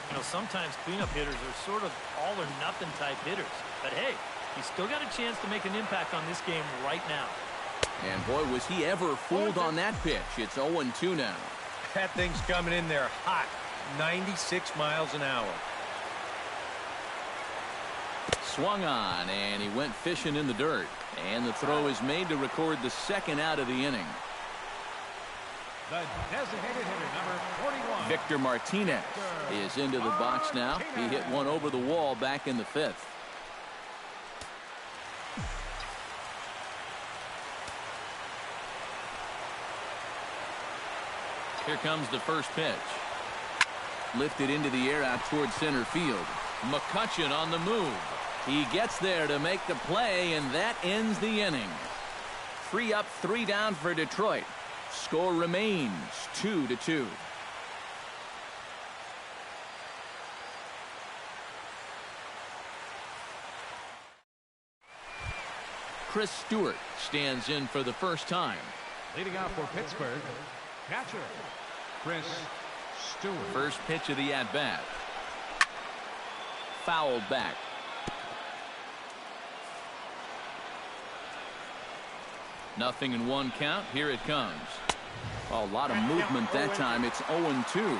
You know, sometimes cleanup hitters are sort of all or nothing type hitters. But hey, he's still got a chance to make an impact on this game right now. And boy, was he ever fooled on that pitch. It's 0-2 now. That thing's coming in there hot. 96 miles an hour. Swung on, and he went fishing in the dirt. And the throw is made to record the second out of the inning. The designated hitter, number 41. Victor Martinez is into the box now. He hit one over the wall back in the 5th. Here comes the first pitch. Lifted into the air out towards center field. McCutchen on the move. He gets there to make the play, and that ends the inning. 3 up, 3 down for Detroit. Score remains 2-2. Chris Stewart stands in for the first time. Leading out for Pittsburgh, catcher Chris Stewart. First pitch of the at-bat. Fouled back. Nothing in 1 count. Here it comes. A lot of movement that time. It's 0-2.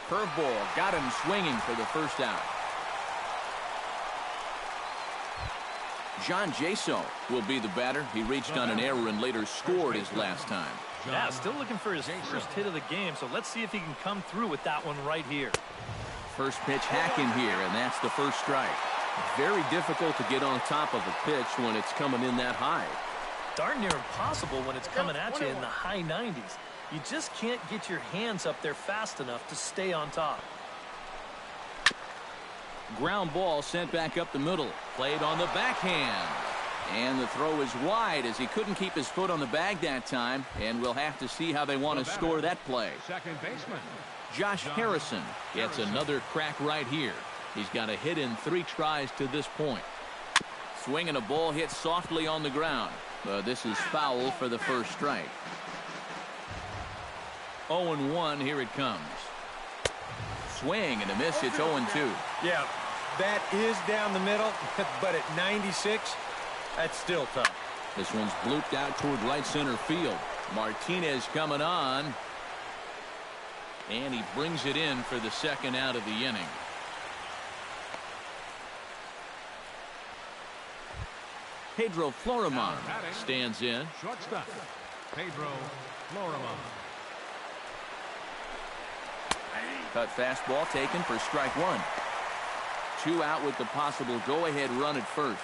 Curveball got him swinging for the first out. John Jaso will be the batter. He reached on an error and later scored his last time. Yeah, still looking for his first hit of the game, so let's see if he can come through with that one right here. First pitch hacking here, and that's the first strike. Very difficult to get on top of a pitch when it's coming in that high. Darn near impossible when it's coming at you in the high 90s. You just can't get your hands up there fast enough to stay on top. Ground ball sent back up the middle. Played on the backhand. And the throw is wide as he couldn't keep his foot on the bag that time. And we'll have to see how they want to score that play. Second baseman. Josh Harrison gets another crack right here. He's got a hit in 3 tries to this point. Swinging a ball hit softly on the ground. But this is foul for the first strike. 0-1, here it comes. Swing and a miss, it's 0-2. Yeah, that is down the middle, but at 96, that's still tough. This one's blooped out toward right center field. Martinez coming on. And he brings it in for the second out of the inning. Pedro Florimon stands in. Shortstop, Pedro Florimon. Cut fastball taken for strike 1. 2 out with the possible go-ahead run at first.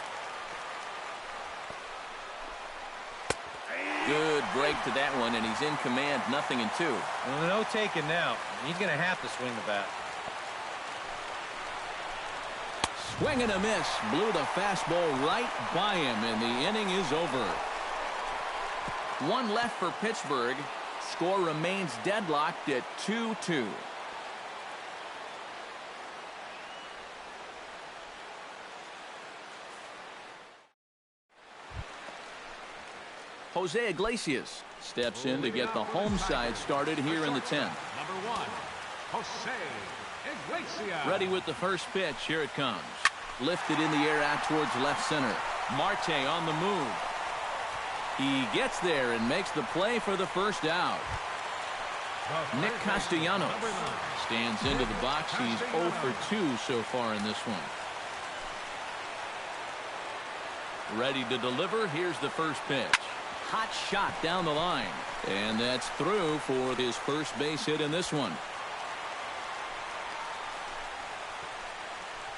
Good break to that one, and he's in command, 0-2. Well, no taking now. He's going to have to swing the bat. Swing and a miss. Blew the fastball right by him, and the inning is over. 1 left for Pittsburgh. Score remains deadlocked at 2-2. Jose Iglesias steps in to get the home side started here in the 10th. Number 1, Jose Iglesias. Ready with the first pitch. Here it comes. Lifted in the air out towards left center. Marte on the move. He gets there and makes the play for the first out. Nick Castellanos stands into the box. He's 0 for 2 so far in this one. Ready to deliver. Here's the first pitch. Hot shot down the line. And that's through for his first base hit in this one.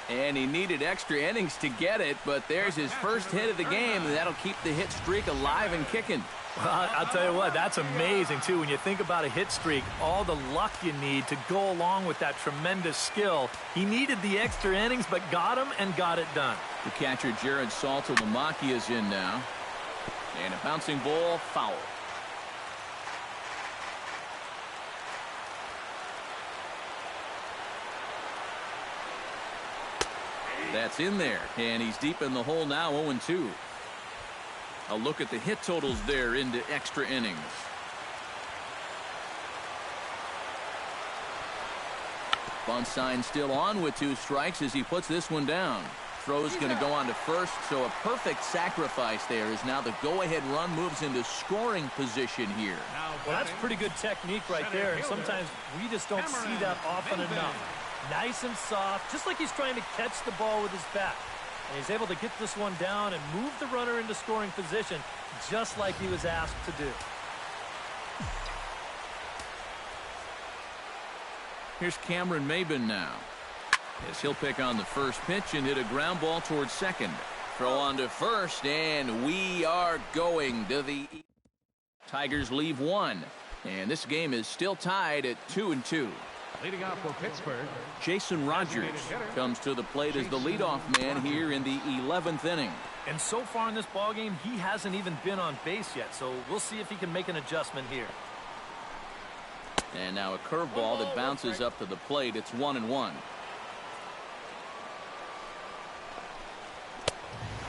And he needed extra innings to get it, but there's his first hit of the game. That'll keep the hit streak alive and kicking. Well, I'll tell you what, that's amazing, too. When you think about a hit streak, all the luck you need to go along with that tremendous skill. He needed the extra innings, but got them and got it done. The catcher, Jared Saltalamacchia, is in now. And a bouncing ball, foul. That's in there, and he's deep in the hole now, 0-2. A look at the hit totals there into extra innings. Bunt sign still on with 2 strikes as he puts this one down. Throw's going to go on to first, so a perfect sacrifice there is now the go-ahead run moves into scoring position here. Well, that's pretty good technique right there, and sometimes we just don't see that often enough. Nice and soft, just like he's trying to catch the ball with his bat. And he's able to get this one down and move the runner into scoring position, just like he was asked to do. Here's Cameron Maybin now, as he'll pick on the first pitch and hit a ground ball towards second. Throw on to first, and we are going to the Tigers leave 1, and this game is still tied at 2-2. Leading off for Pittsburgh, Jason Rogers comes to the plate as the leadoff man here in the 11th inning. And so far in this ballgame, he hasn't even been on base yet, so we'll see if he can make an adjustment here. And now a curveball that bounces up to the plate. It's 1-1.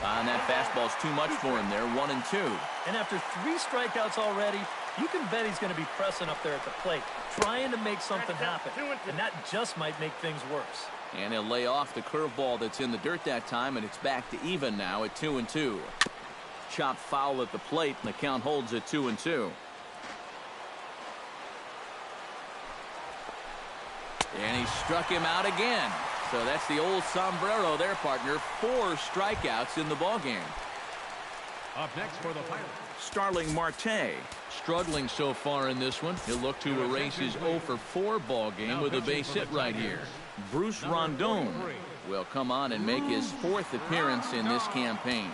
And that fastball's too much for him there, 1-2. And after 3 strikeouts already, you can bet he's going to be pressing up there at the plate, trying to make something happen. And that just might make things worse. And he'll lay off the curveball that's in the dirt that time, and it's back to even now at 2-2. Chopped foul at the plate, and the count holds at 2-2. And he struck him out again. So that's the old sombrero there, partner. 4 strikeouts in the ballgame. up next for the Pirates. Starling Marte struggling so far in this one. He'll look to erase his 0 for 4 ball game with a base hit right here. Bruce Rondon will come on and make his 4th appearance in this campaign.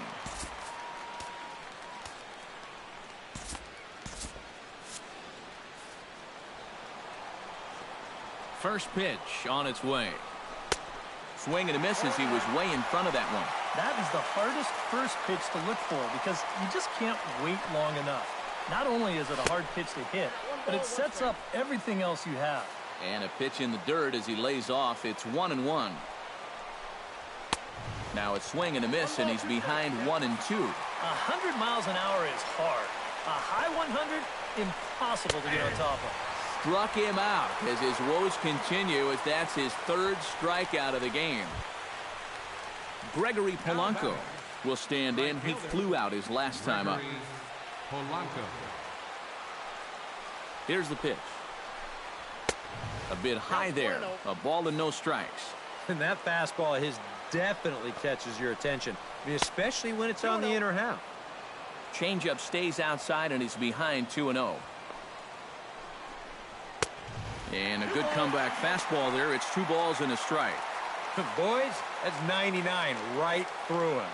First pitch on its way. Swing and a miss as he was way in front of that one. That is the hardest first pitch to look for because you just can't wait long enough. Not only is it a hard pitch to hit, but it sets up everything else you have. And a pitch in the dirt as he lays off. It's 1-1. Now a swing and a miss, and he's behind 1-2. 100 miles an hour is hard. A high 100, impossible to get on top of. Struck him out as his woes continue, as that's his third strikeout of the game. Gregory Polanco will stand in. He flew out his last time up. Here's the pitch. A bit high there. A ball and no strikes. And that fastball of his definitely catches your attention. I mean, especially when it's on the inner half. Changeup stays outside and he's behind 2-0. And a good comeback fastball there. It's 2 balls and a strike. Boys, that's 99 right through him.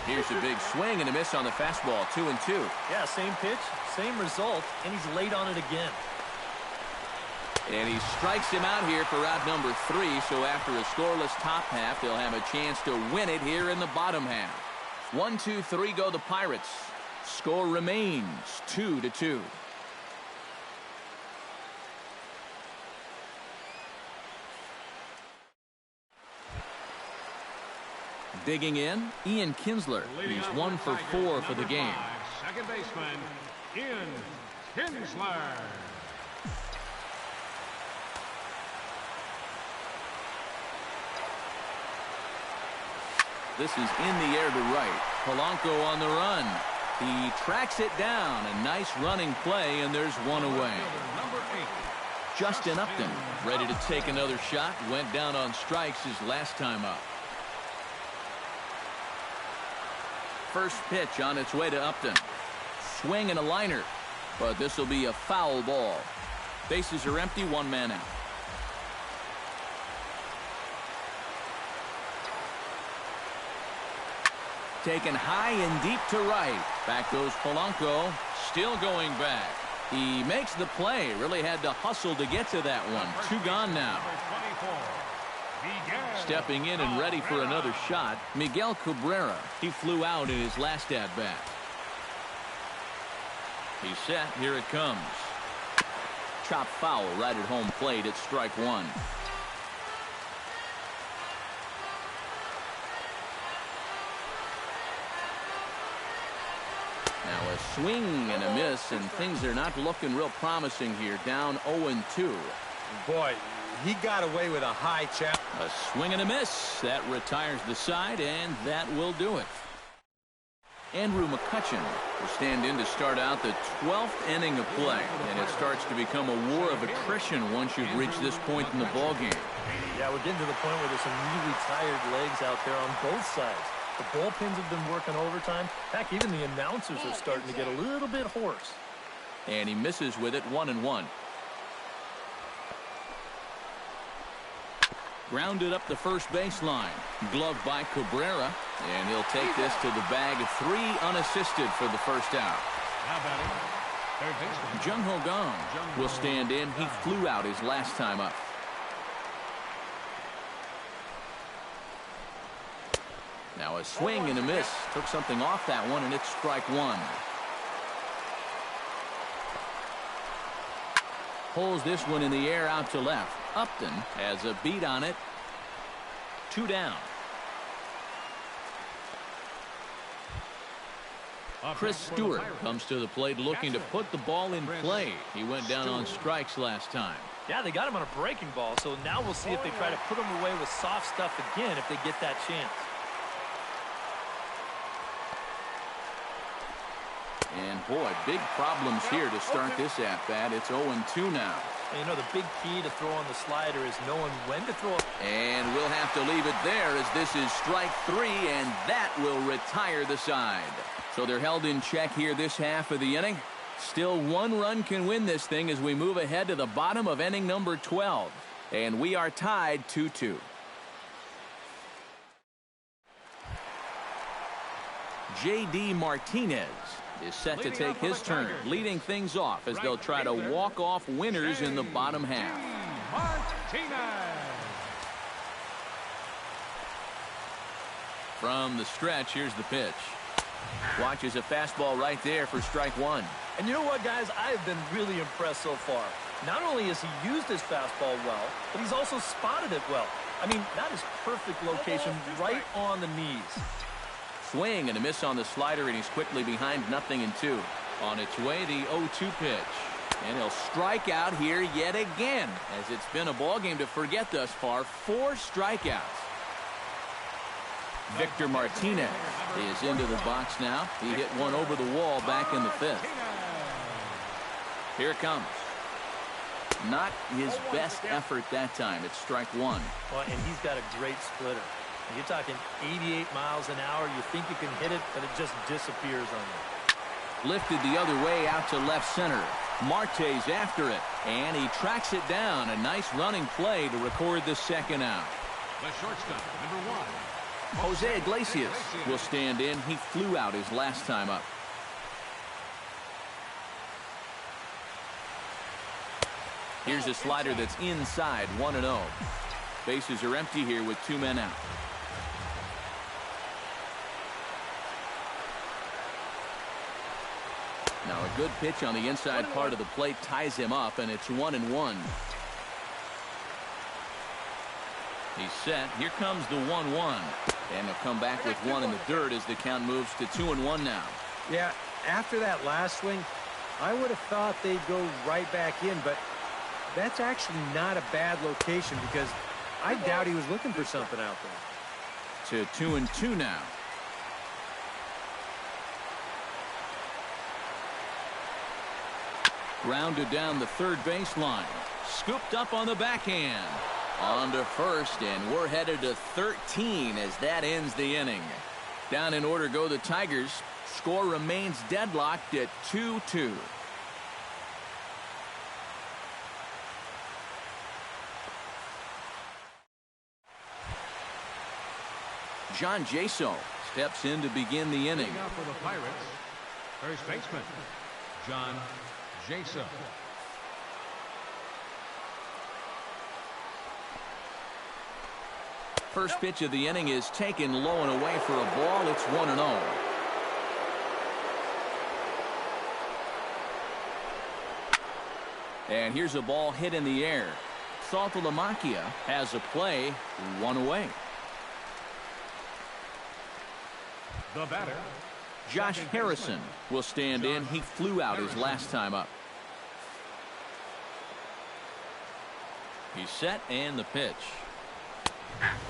Here's a big swing and a miss on the fastball. 2-2. Yeah, same pitch, same result, and he's late on it again. And he strikes him out here for out number 3. So after a scoreless top half, they'll have a chance to win it here in the bottom half. 1-2-3 go the Pirates. Score remains 2-2. Digging in, Ian Kinsler. He's 1 for 4 for the game. Second baseman, Ian Kinsler. This is in the air to right. Polanco on the run. He tracks it down. A nice running play, and there's one away. Justin Upton ready to take another shot. Went down on strikes his last time up. First pitch on its way to Upton. Swing and a liner, but this will be a foul ball. Bases are empty, 1 man out. Taken high and deep to right. Back goes Polanco, still going back. He makes the play. Really had to hustle to get to that one. 2 gone now. Stepping in and ready for another shot, Miguel Cabrera. He flew out in his last at-bat. He's set. Here it comes. Chop foul right at home plate. It's strike 1. Now a swing and a miss, and things are not looking real promising here. Down 0-2. Boy, he got away with a high challenge. A swing and a miss. That retires the side, and that will do it. Andrew McCutchen will stand in to start out the 12th inning of play, and it starts to become a war of attrition once you've reached this point in the ballgame. Yeah, we're getting to the point where there's some really tired legs out there on both sides. The bullpens have been working overtime. Heck, even the announcers are starting to get a little bit hoarse. And he misses with it, 1-1. Grounded up the first baseline. Gloved by Cabrera. And he'll take this to the bag. 3 unassisted for the first out. Jung Ho Gong will stand in. He flew out his last time up. Now a swing and a miss. Took something off that one, and it's strike 1. Pulls this one in the air out to left. Upton has a beat on it. 2 down. Chris Stewart comes to the plate looking to put the ball in play. He went down on strikes last time. Yeah, they got him on a breaking ball, so now we'll see if they try to put him away with soft stuff again if they get that chance. And boy, big problems here to start this at-bat. It's 0-2 now. And you know, the big key to throw on the slider is knowing when to throw it. And we'll have to leave it there as this is strike 3, and that will retire the side. So they're held in check here this half of the inning. Still 1 run can win this thing as we move ahead to the bottom of inning number 12. And we are tied 2-2. J.D. Martinez is set to take his turn, leading things off as they'll try to walk off winners in the bottom half. Martinez. From the stretch, here's the pitch. Watches a fastball right there for strike one. And you know what, guys? I have been really impressed so far. Not only has he used his fastball well, but he's also spotted it well. I mean, that is perfect location, right on the knees. Swing and a miss on the slider, and he's quickly behind 0-2. On its way, the 0-2 pitch. And he'll strike out here yet again, as it's been a ball game to forget thus far. 4 strikeouts. Victor Martinez is into the box now. He hit one over the wall back in the 5th. Here it comes. Not his best effort that time. It's strike one. Well, and he's got a great splitter. You're talking 88 miles an hour. You think you can hit it, but it just disappears on you. Lifted the other way out to left center. Marte's after it, and he tracks it down. A nice running play to record the second out. The shortstop, number 1. Jose Iglesias will stand in. He flew out his last time up. Here's a slider that's inside, 1-0. Bases are empty here with 2 men out. Now a good pitch on the inside part of the plate ties him up, and it's 1-1. He's set. Here comes the 1-1. And he'll come back with 1 in the dirt as the count moves to 2-1 now. Yeah, after that last swing, I would have thought they'd go right back in, but that's actually not a bad location because I doubt he was looking for something out there. To 2-2 now. Grounded down the third baseline. Scooped up on the backhand. On to first, and we're headed to 13 as that ends the inning. Down in order go the Tigers. Score remains deadlocked at 2-2. John Jaso steps in to begin the inning. Now for the Pirates, first baseman, John Jaso. First pitch of the inning is taken low and away for a ball. It's 1-0. And here's a ball hit in the air. Saltalamacchia has a play, 1 away. The batter, Josh Harrison will stand in. He flew out his last time up. He's set, and the pitch.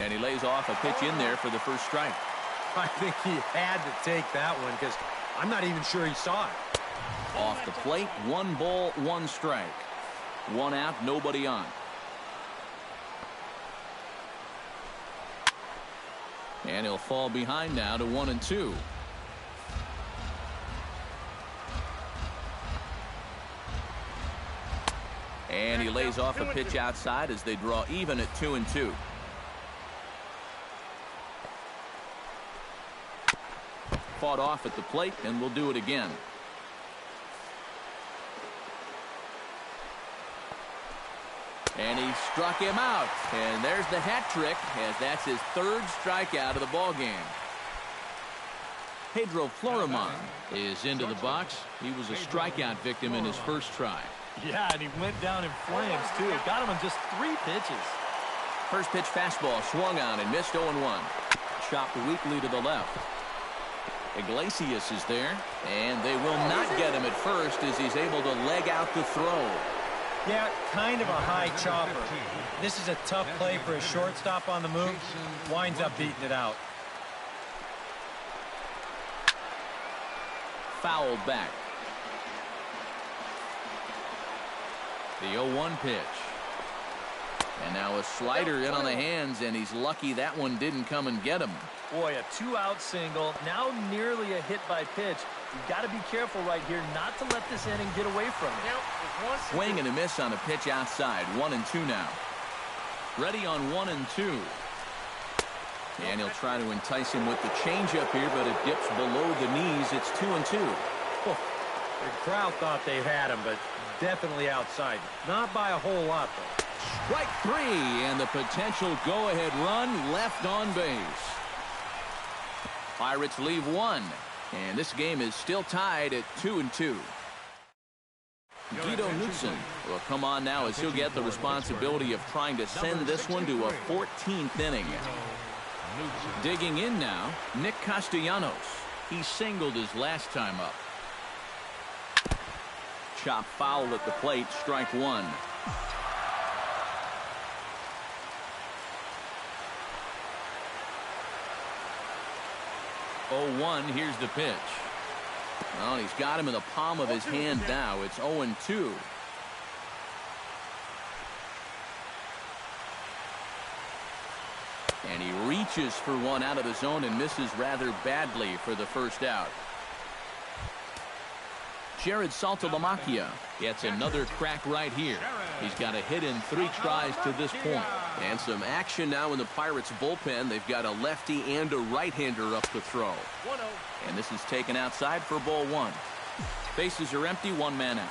And he lays off a pitch in there for the first strike. I think he had to take that one because I'm not even sure he saw it. Off the plate, 1 ball, 1 strike. 1 out, nobody on. And he'll fall behind now to 1-2. And he lays off a pitch outside as they draw even at 2-2. Fought off at the plate, and we'll do it again. And he struck him out. And there's the hat trick, as that's his 3rd strikeout of the ball game. Pedro Florimon is into the box. He was a strikeout victim in his first try. Yeah, and he went down in flames, too. Got him on just 3 pitches. First pitch fastball swung on and missed 0-1. Chopped weakly to the left. Iglesias is there, and they will not get him at first as he's able to leg out the throw. Yeah, kind of a high chopper. This is a tough play for a shortstop on the move. Winds up beating it out. Fouled back. The 0-1 pitch. And now a slider in on the hands, and he's lucky that one didn't come and get him. Boy, a 2-out single, now nearly a hit by pitch. You've got to be careful right here not to let this inning get away from you. Swing and a miss on a pitch outside. 1-2 now. Ready on 1-2. And he'll try to entice him with the changeup here, but it dips below the knees. It's 2-2. The crowd thought they had him, but definitely outside. Not by a whole lot, though. Strike 3, and the potential go-ahead run left on base. Pirates leave one, and this game is still tied at 2-2. Guido Knudsen will come on now as he'll get the responsibility of trying to send this one to a 14th inning. Digging in now, Nick Castellanos. He singled his last time up. Chop foul at the plate, strike one. 0-1, here's the pitch. Well, he's got him in the palm of his hand now. It's 0-2. And he reaches for one out of the zone and misses rather badly for the first out. Jared Saltalamacchia gets another crack right here. He's got a hit in 3 tries to this point. And some action now in the Pirates bullpen. They've got a lefty and a right-hander up to throw. And this is taken outside for ball 1. Bases are empty, 1 man out.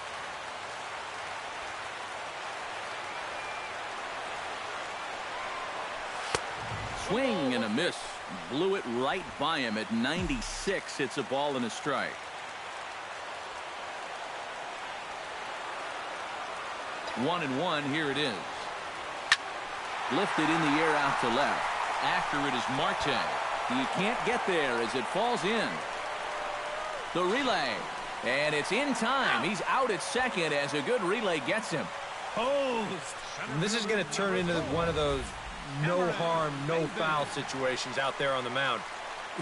Swing and a miss. Blew it right by him at 96. It's a ball and a strike. 1-1, here it is. Lifted in the air out to left. After it is Marte. He can't get there as it falls in. The relay. And it's in time. He's out at second as a good relay gets him. This is going to turn into one of those no harm, no foul situations out there on the mound.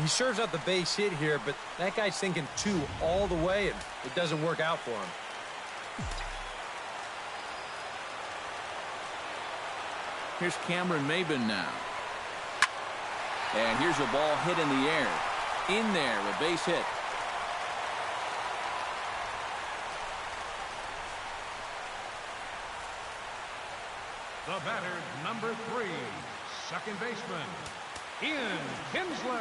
He serves out the base hit here, but that guy's thinking 2 all the way, and it doesn't work out for him. Here's Cameron Maben now. And here's a ball hit in the air. In there, a base hit. The batter, number 3, second baseman, Ian Kinsler.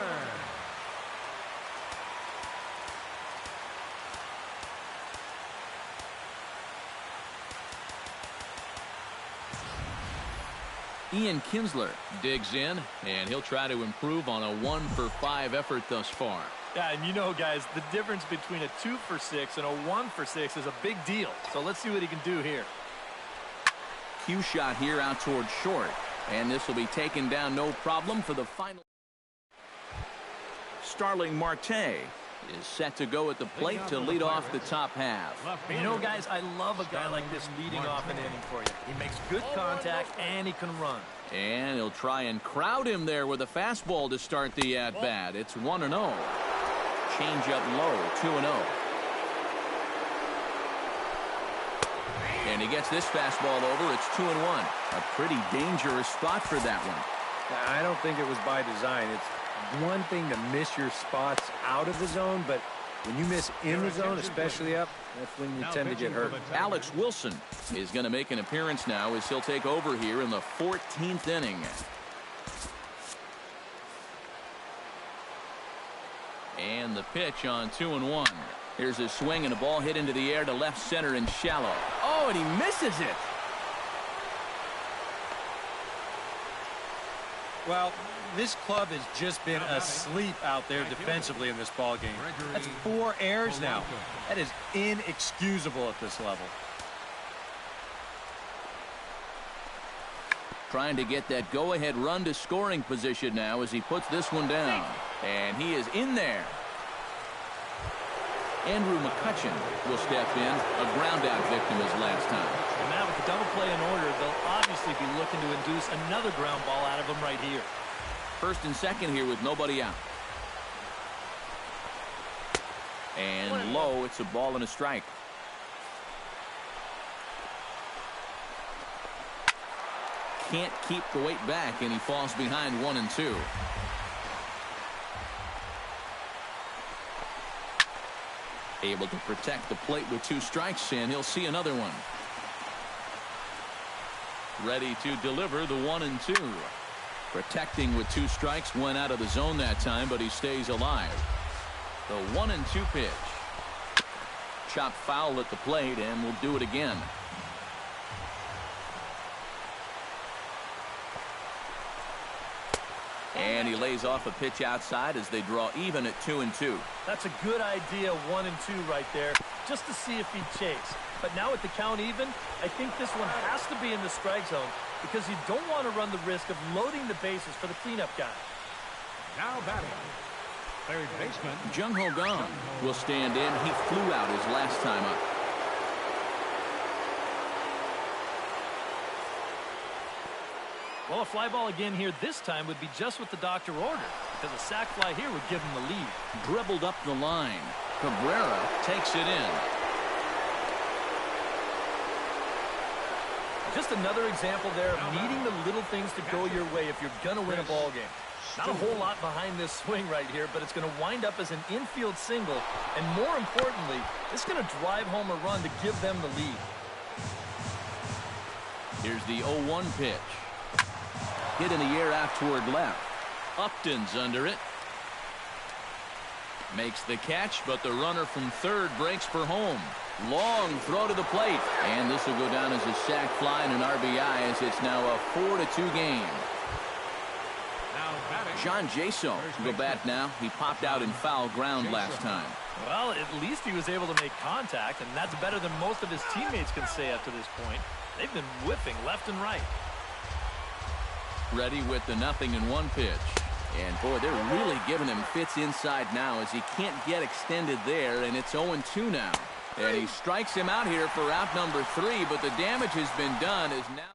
Ian Kinsler digs in, and he'll try to improve on a 1-for-5 effort thus far. Yeah, and you know, guys, the difference between a 2-for-6 and a 1-for-6 is a big deal. So let's see what he can do here. Cue shot here out towards short, and this will be taken down no problem for the final. Starling Marte is set to go at the plate to lead off the top half. You know, guys, I love a guy like this leading off an inning for you. He makes good contact, and he can run. And he'll try and crowd him there with a fastball to start the at-bat. It's 1-0. Change up low, 2-0. And he gets this fastball over. It's 2-1. A pretty dangerous spot for that one. I don't think it was by design. It's one thing to miss your spots out of the zone, but when you miss in the zone, especially up, that's when you tend to get hurt. Alex Wilson is going to make an appearance now as he'll take over here in the 14th inning. And the pitch on 2-1. Here's a swing and a ball hit into the air to left center and shallow. Oh, and he misses it. Well, this club has just been asleep out there defensively in this ballgame. That's 4 errors now. That is inexcusable at this level. Trying to get that go-ahead run to scoring position now as he puts this one down. And he is in there. Andrew McCutchen will step in. A ground-out victim his last time. And now with the double play in order, they'll obviously be looking to induce another ground ball out of him right here. First and second here with nobody out. And low, it's a ball and a strike. Can't keep the weight back, and he falls behind 1-2. Able to protect the plate with 2 strikes, and he'll see another one. Ready to deliver the 1-2. Protecting with 2 strikes, went out of the zone that time, but he stays alive. The 1-2 pitch. Chopped foul at the plate, and we'll do it again. And he lays off a pitch outside as they draw even at 2-2. That's a good idea, 1-2 right there, just to see if he'd chase. But now with the count even, I think this one has to be in the strike zone because you don't want to run the risk of loading the bases for the cleanup guy. Now batting, third baseman Jung Ho Gong will stand in. He flew out his last time up. Well, a fly ball again here this time would be just what the doctor ordered because a sac fly here would give him the lead. Dribbled up the line. Cabrera takes it in. Just another example there of needing the little things to go your way if you're going to win a ball game. Not a whole lot behind this swing right here, but it's going to wind up as an infield single. And more importantly, it's going to drive home a run to give them the lead. Here's the 0-1 pitch. Hit in the air out toward left. Upton's under it. Makes the catch, but the runner from third breaks for home. Long throw to the plate. And this will go down as a sac fly and an RBI as it's now a 4-2 game. John Jaso will go back now. He popped out in foul ground last time. Well, at least he was able to make contact, and that's better than most of his teammates can say up to this point. They've been whipping left and right. Ready with the 0-1 pitch. And, boy, they're really giving him fits inside now as he can't get extended there, and it's 0-2 now. And he strikes him out here for out number 3, but the damage has been done as now.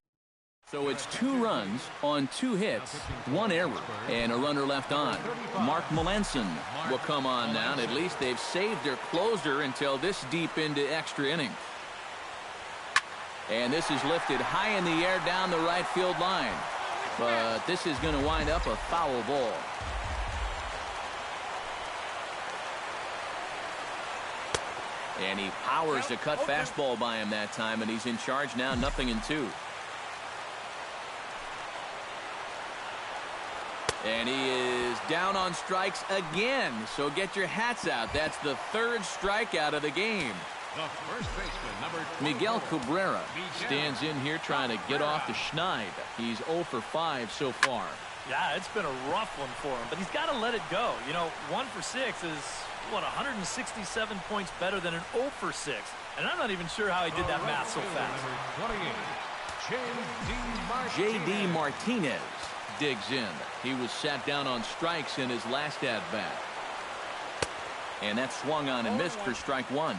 So it's 2 runs on 2 hits, 1 error, and a runner left on. Mark Melanson will come on now, and at least they've saved their closer until this deep into extra innings. And this is lifted high in the air down the right field line. But this is going to wind up a foul ball. And he powers the cut fastball by him that time, and he's in charge now, 0-2. And he is down on strikes again. So get your hats out. That's the 3rd strikeout of the game. The first baseman, number 24, Miguel Cabrera stands in here trying to get off the schneid. He's 0 for 5 so far. Yeah, it's been a rough one for him, but he's got to let it go. You know, 1 for 6 is, what, 167 points better than an 0 for 6. And I'm not even sure how he did that math so fast. J.D. Martinez digs in. He was sat down on strikes in his last at-bat. And that swung on and missed for strike 1.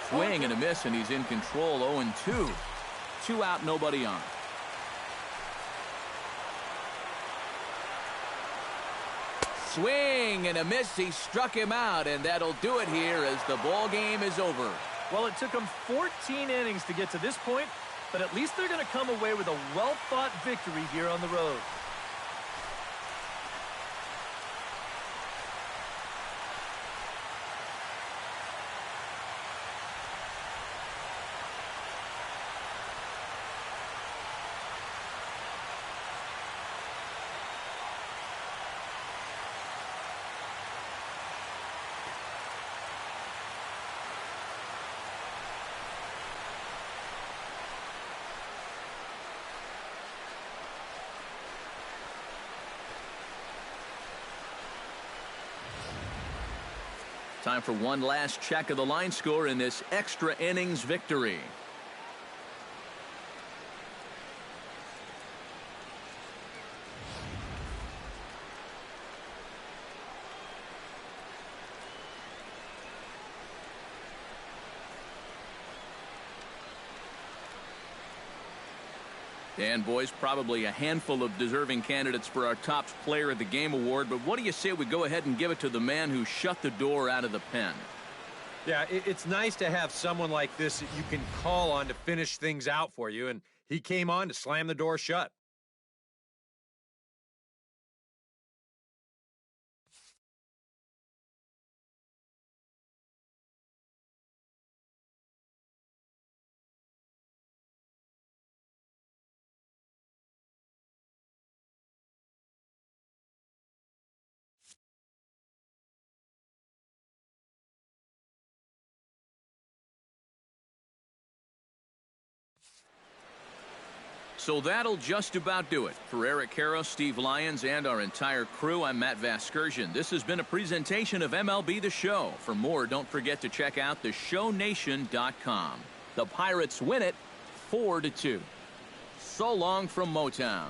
Swing and a miss, and he's in control. 0-2. 2 out, nobody on. Swing and a miss. He struck him out, and that'll do it here as the ball game is over. Well, it took them 14 innings to get to this point, but at least they're going to come away with a well-fought victory here on the road. Time for one last check of the line score in this extra innings victory. And, boys, probably a handful of deserving candidates for our top player of the game award. But what do you say we go ahead and give it to the man who shut the door out of the pen? Yeah, it's nice to have someone like this that you can call on to finish things out for you. And he came on to slam the door shut. So that'll just about do it. For Eric Caro, Steve Lyons, and our entire crew, I'm Matt Vasgersian. This has been a presentation of MLB The Show. For more, don't forget to check out theshownation.com. The Pirates win it 4-2. So long from Motown.